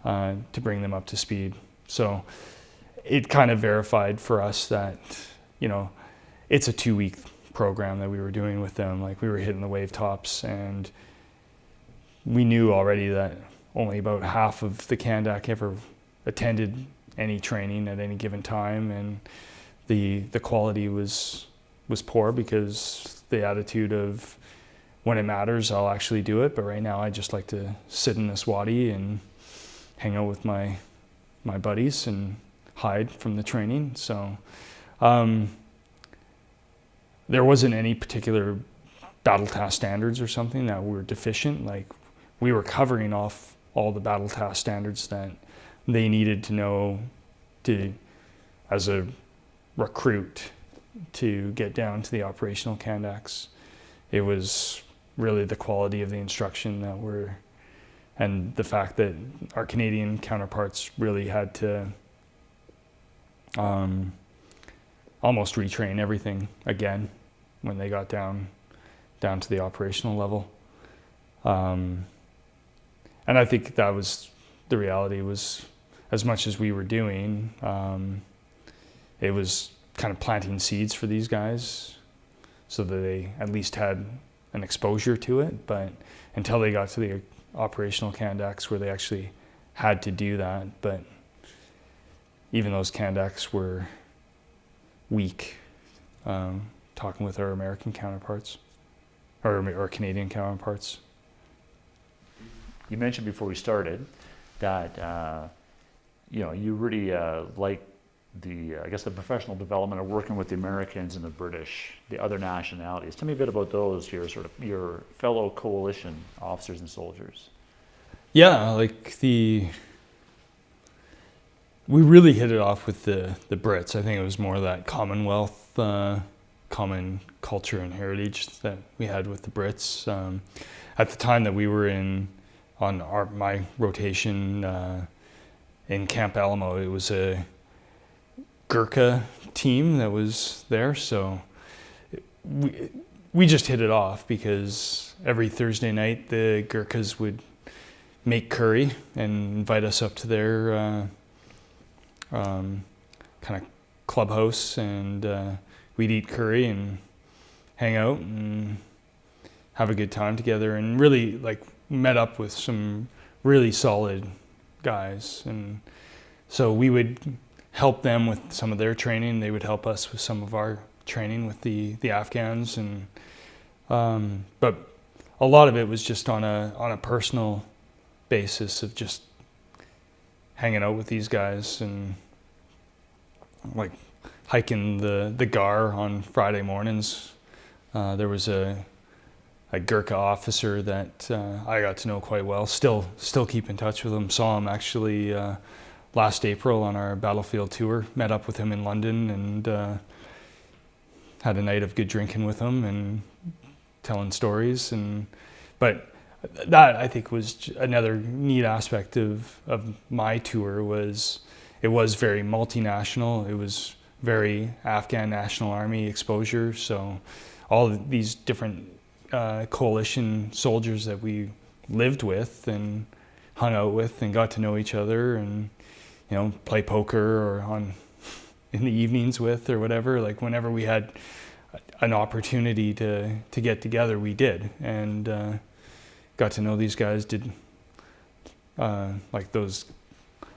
to bring them up to speed. So it kind of verified for us that, it's a 2-week program that we were doing with them. Like, we were hitting the wave tops, and we knew already that only about half of the Kandak ever attended any training at any given time, and the quality was poor because the attitude of, when it matters, I'll actually do it, but right now I just like to sit in this wadi and hang out with my buddies and hide from the training. So there wasn't any particular battle task standards or something that we were deficient. Like, we were covering off all the battle task standards that they needed to know as a recruit to get down to the operational Kandaks. It was really the quality of the instruction and the fact that our Canadian counterparts really had to almost retrain everything again when they got down to the operational level. And I think that was the reality. Was, as much as we were doing, it was kind of planting seeds for these guys so that they at least had an exposure to it. But until they got to the operational Kandaks where they actually had to do that, but even those Kandaks were weak, talking with our American counterparts or Canadian counterparts. You mentioned before we started that you really like the professional development of working with the Americans and the British, the other nationalities. Tell me a bit about those, your fellow coalition officers and soldiers. Yeah, we really hit it off with the Brits. I think it was more that Commonwealth, common culture and heritage that we had with the Brits. At the time that we were on my rotation in Camp Alamo, it was a Gurkha team that was there, so we just hit it off because every Thursday night the Gurkhas would make curry and invite us up to their kind of clubhouse, and we'd eat curry and hang out and have a good time together, and really met up with some really solid guys. And so we would help them with some of their training. They would help us with some of our training with the Afghans, and but a lot of it was just on a personal basis of just hanging out with these guys and hiking the Gar on Friday mornings. There was a Gurkha officer that I got to know quite well. Still keep in touch with him. Saw him actually last April on our battlefield tour. Met up with him in London and had a night of good drinking with him and telling stories. But that, I think, was another neat aspect of my tour. It was very multinational. It was very Afghan National Army exposure. So all of these different coalition soldiers that we lived with and hung out with and got to know each other and, play poker or in the evenings with or whatever. Like whenever we had an opportunity to get together, we did, and got to know these guys. Did like those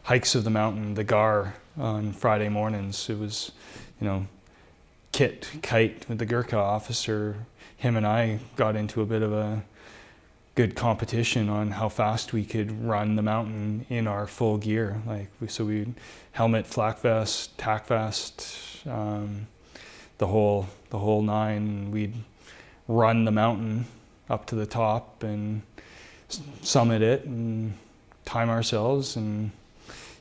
hikes of the mountain, the Gar, on Friday mornings. It was, Kite with the Gurkha officer. Him and I got into a bit of a good competition on how fast we could run the mountain in our full gear. So we'd helmet, flak vest, tack vest, the whole nine. We'd run the mountain up to the top and summit it and time ourselves and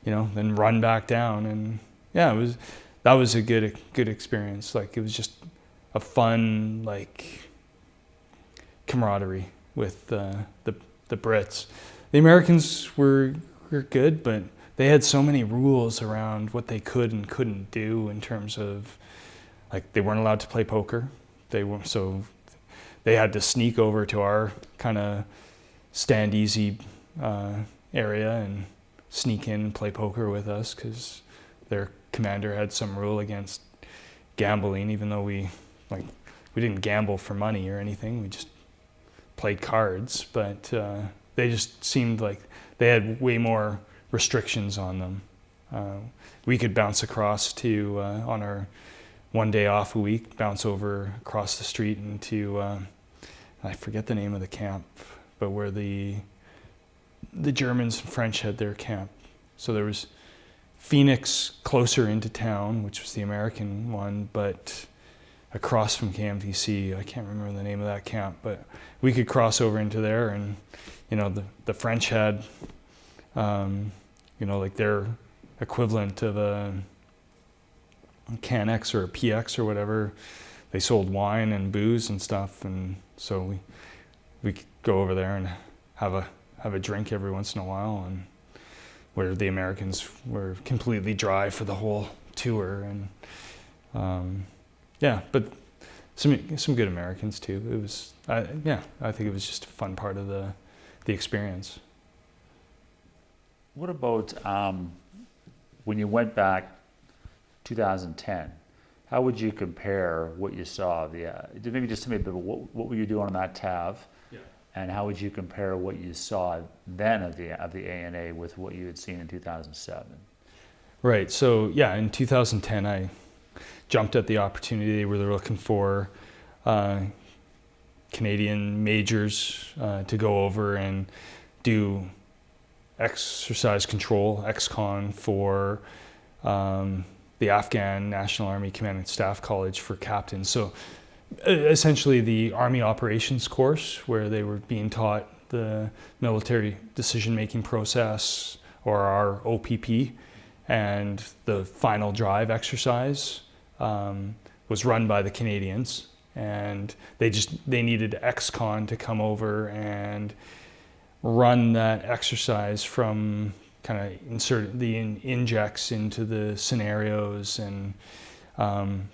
then run back down. And that was a good experience. Like it was just a fun camaraderie with the Brits. The Americans were good, but they had so many rules around what they could and couldn't do in terms of they weren't allowed to play poker. They had to sneak over to our kind of stand easy area and sneak in and play poker with us because their commander had some rule against gambling, even though we didn't gamble for money or anything. We just played cards, but they just seemed like they had way more restrictions on them. We could bounce across to, on our one day off a week, bounce over across the street into, I forget the name of the camp, but where the Germans and French had their camp. So there was Phoenix closer into town, which was the American one, but across from KMTC, I can't remember the name of that camp, but we could cross over into there, and the French had their equivalent of a CanX or a PX or whatever. They sold wine and booze and stuff, and so we could go over there and have a drink every once in a while, and where the Americans were completely dry for the whole tour. And but some good Americans too. It was I think it was just a fun part of the experience. What about when you went back 2010? How would you compare what you saw? Maybe just tell me a bit about what were you doing on that TAV, and how would you compare what you saw then of the ANA with what you had seen in 2007? Right. So in 2010, I jumped at the opportunity. They were looking for Canadian majors to go over and do exercise control, ex-con, for the Afghan National Army Command and Staff College for captains. So essentially the Army operations course, where they were being taught the military decision-making process, or our OPP, and the final drive exercise was run by the Canadians, and they needed ex-con to come over and run that exercise from kind of insert the injects into the scenarios and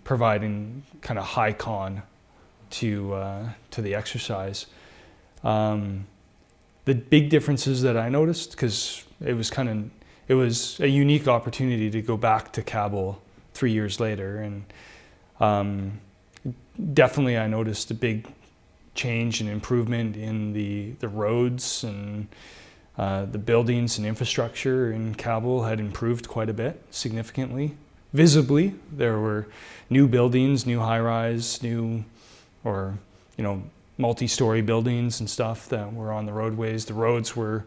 providing kind of high con to the exercise. The big differences that I noticed, because it was a unique opportunity to go back to Kabul 3 years later, and definitely I noticed a big change and improvement in the roads, and the buildings and infrastructure in Kabul had improved quite a bit, significantly. Visibly, there were new buildings, new high-rise, multi-story buildings and stuff that were on the roadways. The roads were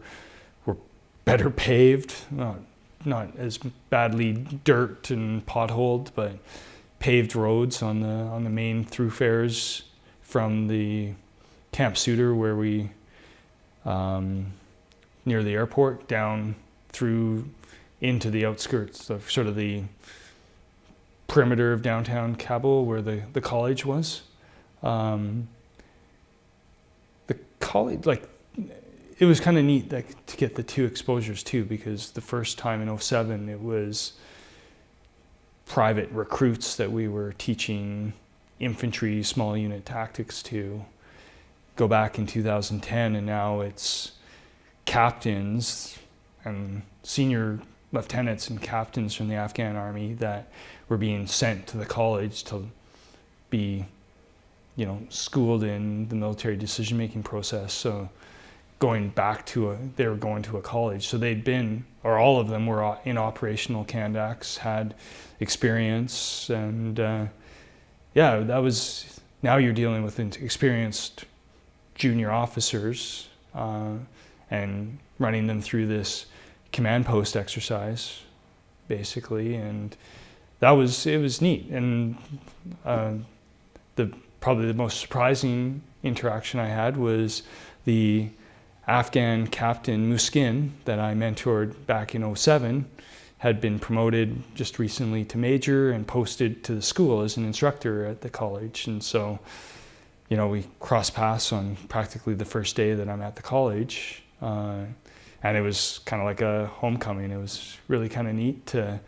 better paved, not as badly dirt and potholed, but paved roads on the main thoroughfares from the Camp Suter, where we near the airport, down through into the outskirts of sort of the perimeter of downtown Kabul, where the college was. The college, it was kind of neat to get the two exposures too, because the first time in 2007 it was private recruits that we were teaching infantry small unit tactics to, go back in 2010, and now it's captains and senior lieutenants and captains from the Afghan army that were being sent to the college to be, schooled in the military decision-making process. So they were going to a college. So they'd been, or all of them were in operational Kandaks, had experience, and now you're dealing with experienced junior officers and running them through this command post exercise, basically, and it was neat. And probably the most surprising interaction I had was the Afghan captain Muskin that I mentored back in 2007 had been promoted just recently to major and posted to the school as an instructor at the college. And so, we crossed paths on practically the first day that I'm at the college. And it was kind of like a homecoming. It was really kind of neat to,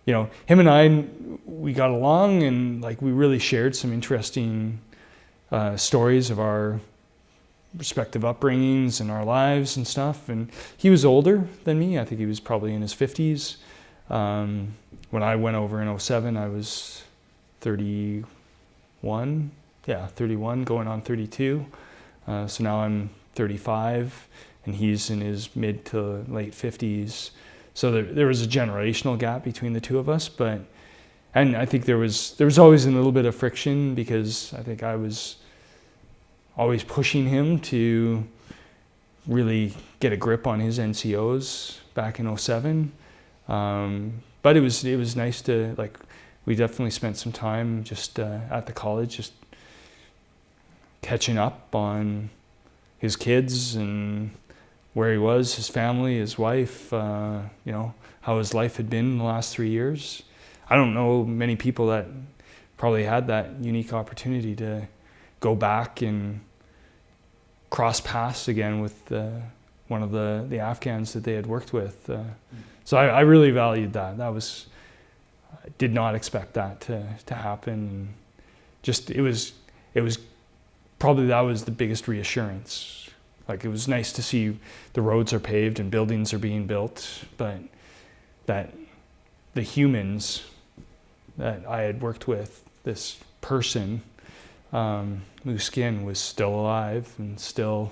him and I, we got along, and we really shared some interesting stories of our respective upbringings and our lives and stuff. And he was older than me. I think he was probably in his 50s. When I went over in 2007, I was 31. Yeah, 31, going on 32. So now I'm 35, and he's in his mid to late 50s. So there was a generational gap between the two of us, and I think there was always a little bit of friction, because I think I was always pushing him to really get a grip on his NCOs back in 2007. But it was nice to, we definitely spent some time just at the college, just catching up on his kids and where he was, his family, his wife, how his life had been in the last 3 years. I don't know many people that probably had that unique opportunity to go back and cross paths again with one of the Afghans that they had worked with. So I really valued that. I did not expect that to happen. Just, it was probably, that was the biggest reassurance. It was nice to see the roads are paved and buildings are being built, but that the humans that I had worked with, this person, Muskin, was still alive and still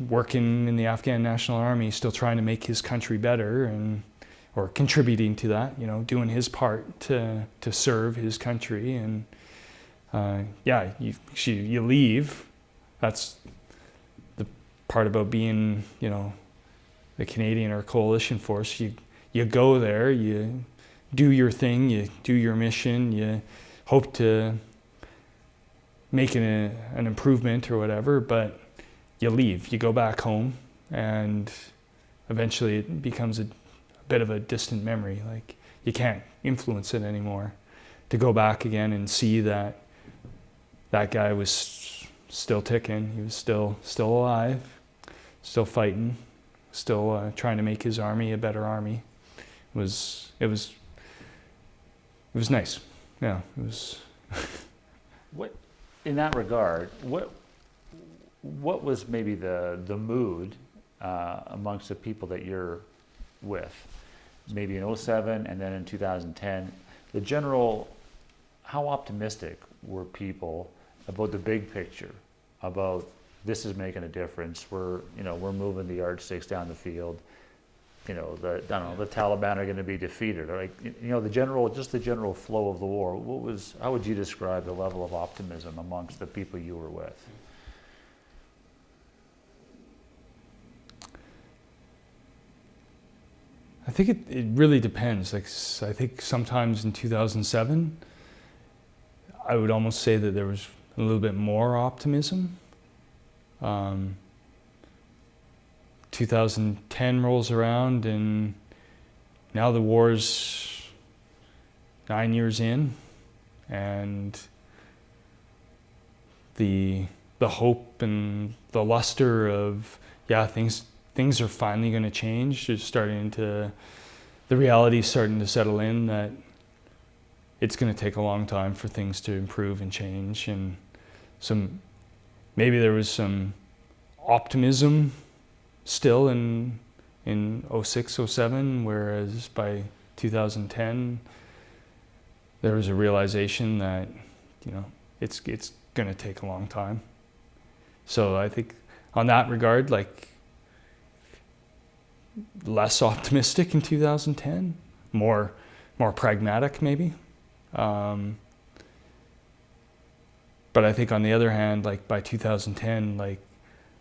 working in the Afghan National Army, still trying to make his country better, or contributing to that, doing his part to serve his country. And you leave. That's the part about being, a Canadian or coalition force. You go there, you do your thing, you do your mission, you hope to make an improvement or whatever, but you leave, you go back home, and eventually it becomes a bit of a distant memory. You can't influence it anymore. To go back again and see that guy was still ticking, he was still alive, still fighting, still trying to make his army a better army. It was nice. Yeah, it was. What, in that regard, what was maybe the mood amongst the people that you're with? Maybe in 2007 and then in 2010, the general, how optimistic were people about the big picture, about this is making a difference, we're moving the yardsticks down the field, the Taliban are going to be defeated, or the general flow of the war. How would you describe the level of optimism amongst the people you were with? I think it really depends. I think sometimes in 2007, I would almost say that there was a little bit more optimism. 2010 rolls around, and now the war's 9 years in, and the hope and the luster of things are finally going to change. The reality's starting to settle in that it's going to take a long time for things to improve and change, and some maybe there was some optimism still in 06, 07, whereas by 2010, there was a realization that, it's going to take a long time. So I think on that regard, like, less optimistic in 2010, more pragmatic maybe. But I think on the other hand, like by 2010, like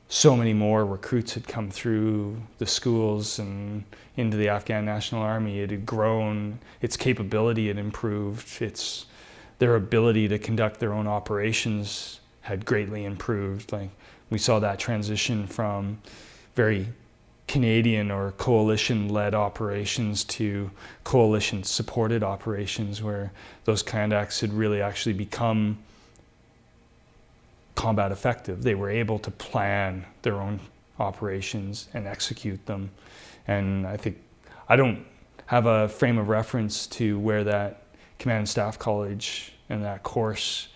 so many more recruits had come through the schools and into the Afghan National Army. It had grown, its capability had improved, their ability to conduct their own operations had greatly improved. Like we saw that transition from very Canadian or coalition-led operations to coalition-supported operations, where those Kandaks had really actually become combat effective. They were able to plan their own operations and execute them. And I think, I don't have a frame of reference to where that Command and Staff College and that course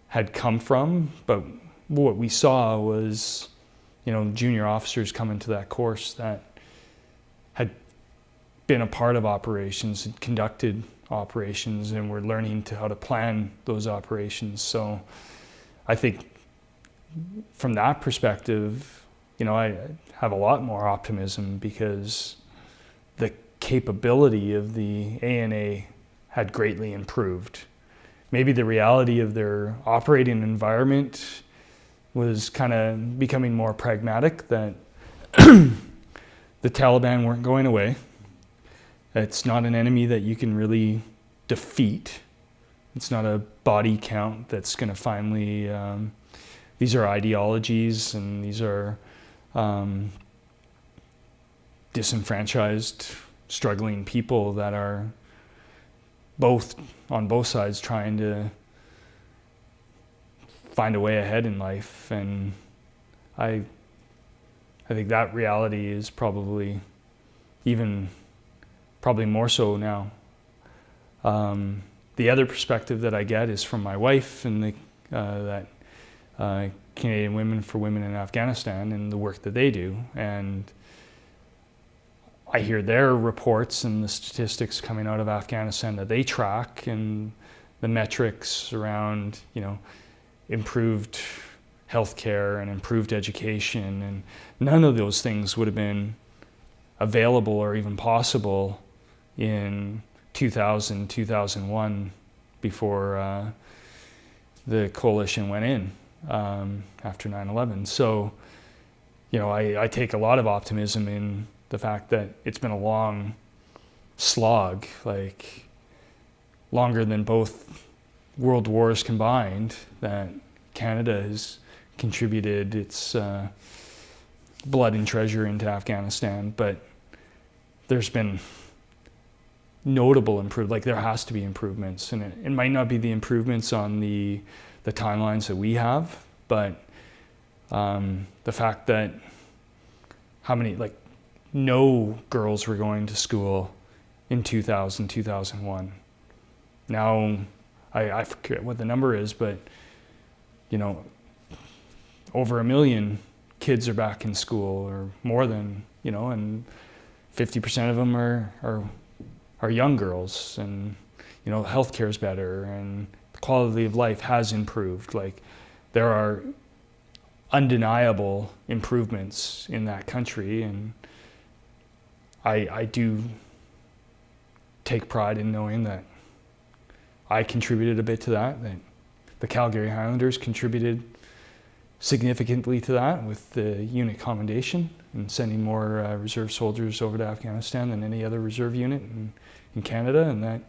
had come from, but what we saw was, junior officers coming to that course that had been a part of operations and conducted operations and were learning how to plan those operations. So I think from that perspective, I have a lot more optimism because the capability of the ANA had greatly improved. Maybe the reality of their operating environment was kind of becoming more pragmatic, that the Taliban weren't going away. It's not an enemy that you can really defeat. It's not a body count that's going to finally, these are ideologies and these are disenfranchised, struggling people that are on both sides trying to find a way ahead in life. And I think that reality is probably more so now. The other perspective that I get is from my wife and that Canadian Women for Women in Afghanistan and the work that they do. And I hear their reports and the statistics coming out of Afghanistan that they track and the metrics around, improved healthcare and improved education. And none of those things would have been available or even possible in 2000, 2001 before the coalition went in after 9/11. So, I take a lot of optimism in the fact that it's been a long slog, like longer than both world wars combined, that Canada has contributed its blood and treasure into Afghanistan. But there's been notable improvement. Like there has to be improvements, and it might not be the improvements on the timelines that we have, but the fact that no girls were going to school in 2000, 2001. Now, I forget what the number is, but over 1 million kids are back in school, or more than, and 50% of them are young girls, and healthcare is better, and the quality of life has improved. Like there are undeniable improvements in that country, and I do take pride in knowing that I contributed a bit to that the Calgary Highlanders contributed significantly to that with the unit commendation and sending more reserve soldiers over to Afghanistan than any other reserve unit in Canada, and that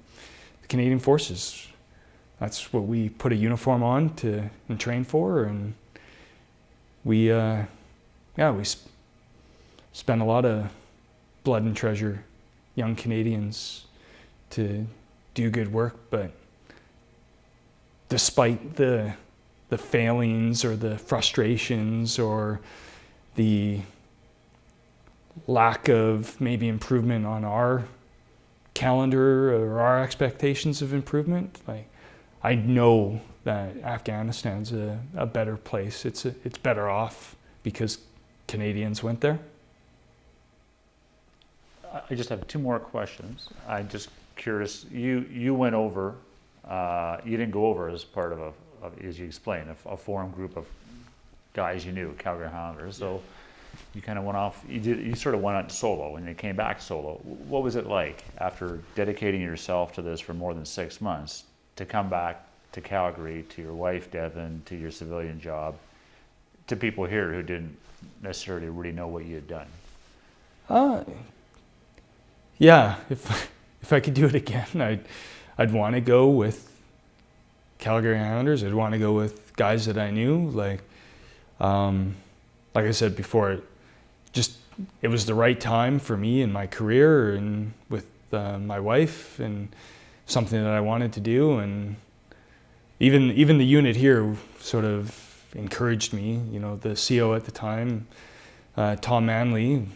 the Canadian Forces, that's what we put a uniform on and train for, and we spent a lot of blood and treasure, young Canadians, to do good work. But despite the failings or the frustrations or the lack of maybe improvement on our calendar or our expectations of improvement, like I know that Afghanistan's a better place. It's better off because Canadians went there. I just have two more questions. I'm just curious. You went over. You didn't go over as part of as you explained, a forum group of guys you knew, Calgary Highlanders. So you kind of went off. You sort of went out solo, and you came back solo. What was it like after dedicating yourself to this for more than 6 months to come back to Calgary, to your wife Devin, to your civilian job, to people here who didn't necessarily really know what you had done? Yeah, if I could do it again, I'd want to go with Calgary Highlanders. I'd want to go with guys that I knew. Like I said before, it was the right time for me in my career and with my wife, and something that I wanted to do. And even the unit here sort of encouraged me. You know, the CO at the time, Tom Manley,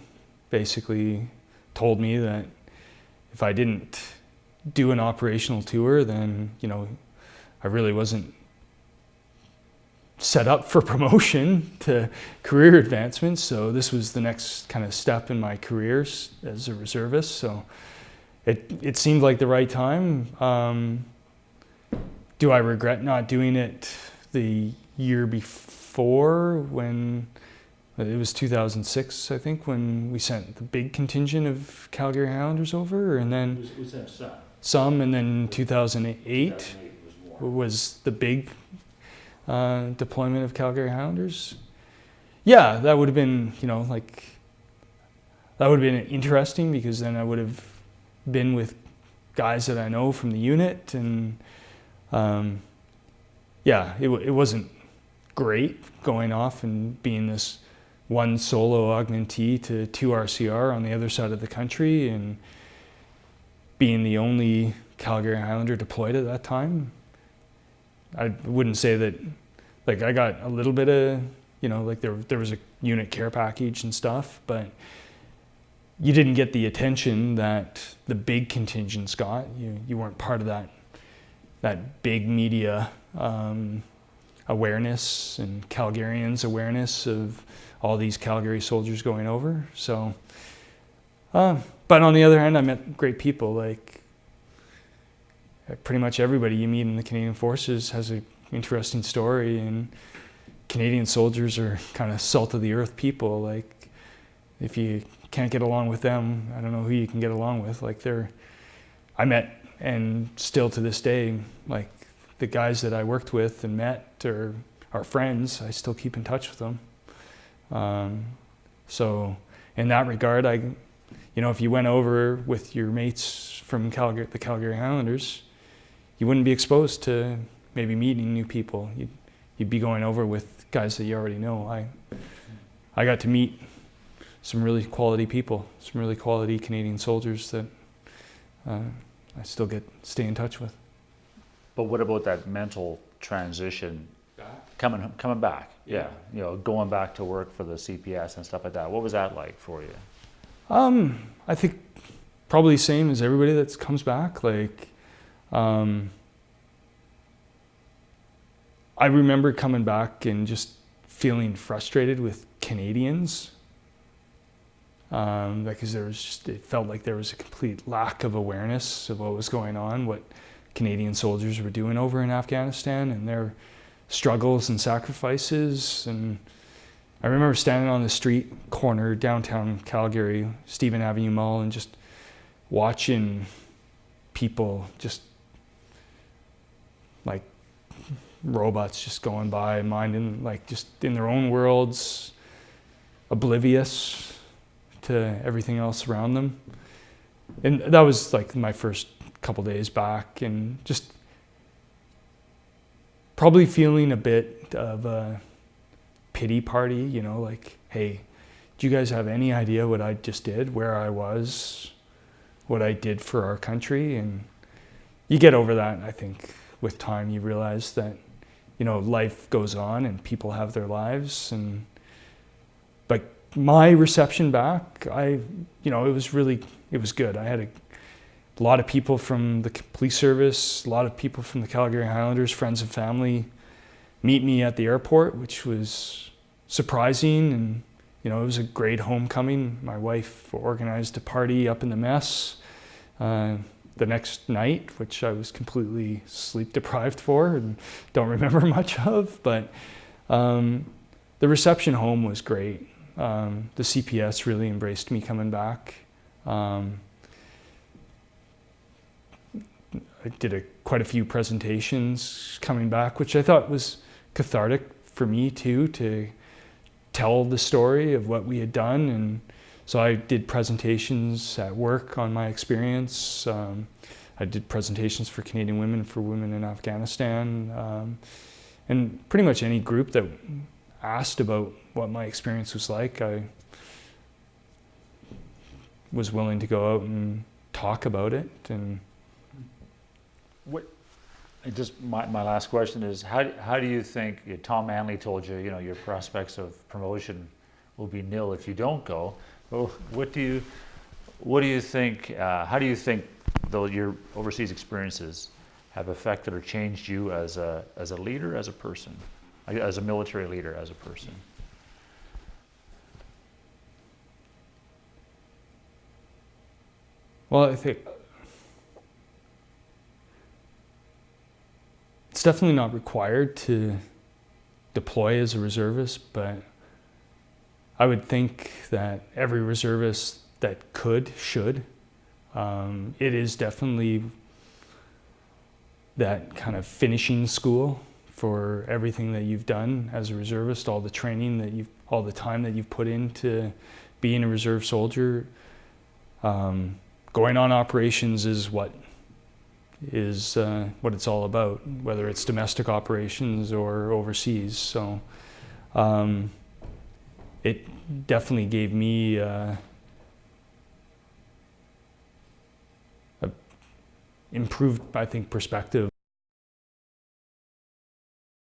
basically told me that if I didn't do an operational tour, then, you know, I really wasn't set up for promotion to career advancement. So this was the next kind of step in my career as a reservist. So it seemed like the right time. Do I regret not doing it the year before, when it was 2006, I think, when we sent the big contingent of Calgary Highlanders over, and then We sent some, and then 2008 was the big deployment of Calgary Highlanders. Yeah, that would have been, you know, like, that would have been interesting, because then I would have been with guys that I know from the unit, and yeah, it wasn't great going off and being this one solo augmentee to 2 RCR on the other side of the country, and being the only Calgary Highlander deployed at that time. I wouldn't say that, like, I got a little bit of, you know, like there was a unit care package and stuff, but you didn't get the attention that the big contingents got. You weren't part of that big media awareness and Calgarians' awareness of all these Calgary soldiers going over. So, but on the other hand, I met great people. Like, pretty much everybody you meet in the Canadian Forces has an interesting story, and Canadian soldiers are kind of salt of the earth people. Like, if you can't get along with them, I don't know who you can get along with. Like, I met, and still to this day, like, the guys that I worked with and met are friends. I still keep in touch with them. So in that regard, if you went over with your mates from the Calgary Highlanders, you wouldn't be exposed to maybe meeting new people. You'd be going over with guys that you already know. I got to meet some really quality people, some really quality Canadian soldiers that I still stay in touch with. But what about that mental transition coming back? Yeah, you know, going back to work for the CPS and stuff like that. What was that like for you? I think probably same as everybody that comes back. Like, I remember coming back and just feeling frustrated with Canadians. Because it felt like there was a complete lack of awareness of what was going on, what Canadian soldiers were doing over in Afghanistan, and their struggles and sacrifices. And I remember standing on the street corner downtown Calgary, Stephen Avenue Mall, and just watching people just like robots just going by, minding, like, just in their own worlds, oblivious to everything else around them. And that was like my first couple days back, and just probably feeling a bit of a pity party, you know, like, hey, do you guys have any idea what I just did, where I was, what I did for our country? And you get over that, I think, with time. You realize that, you know, life goes on and people have their lives. And but my reception back, it was good. I had a lot of people from the police service, a lot of people from the Calgary Highlanders, friends and family, meet me at the airport, which was surprising. And it was a great homecoming. My wife organized a party up in the mess the next night, which I was completely sleep deprived for and don't remember much of. But the reception home was great. The CPS really embraced me coming back. I did quite a few presentations coming back, which I thought was cathartic for me too, to tell the story of what we had done. And so I did presentations at work on my experience. I did presentations for Canadian Women, for Women in Afghanistan, and pretty much any group that asked about what my experience was like, I was willing to go out and talk about it. And my last question is, how do you think, Tom Manley told you, your prospects of promotion will be nil if you don't go. Well, what do you think, how do you think though your overseas experiences have affected or changed you as a leader, as a person, as a military leader, as a person? Well, I think it's definitely not required to deploy as a reservist, but I would think that every reservist that should. It is definitely that kind of finishing school for everything that you've done as a reservist, all the training all the time that you've put into being a reserve soldier. Going on operations is what it's all about, whether it's domestic operations or overseas. So it definitely gave me a improved, I think, perspective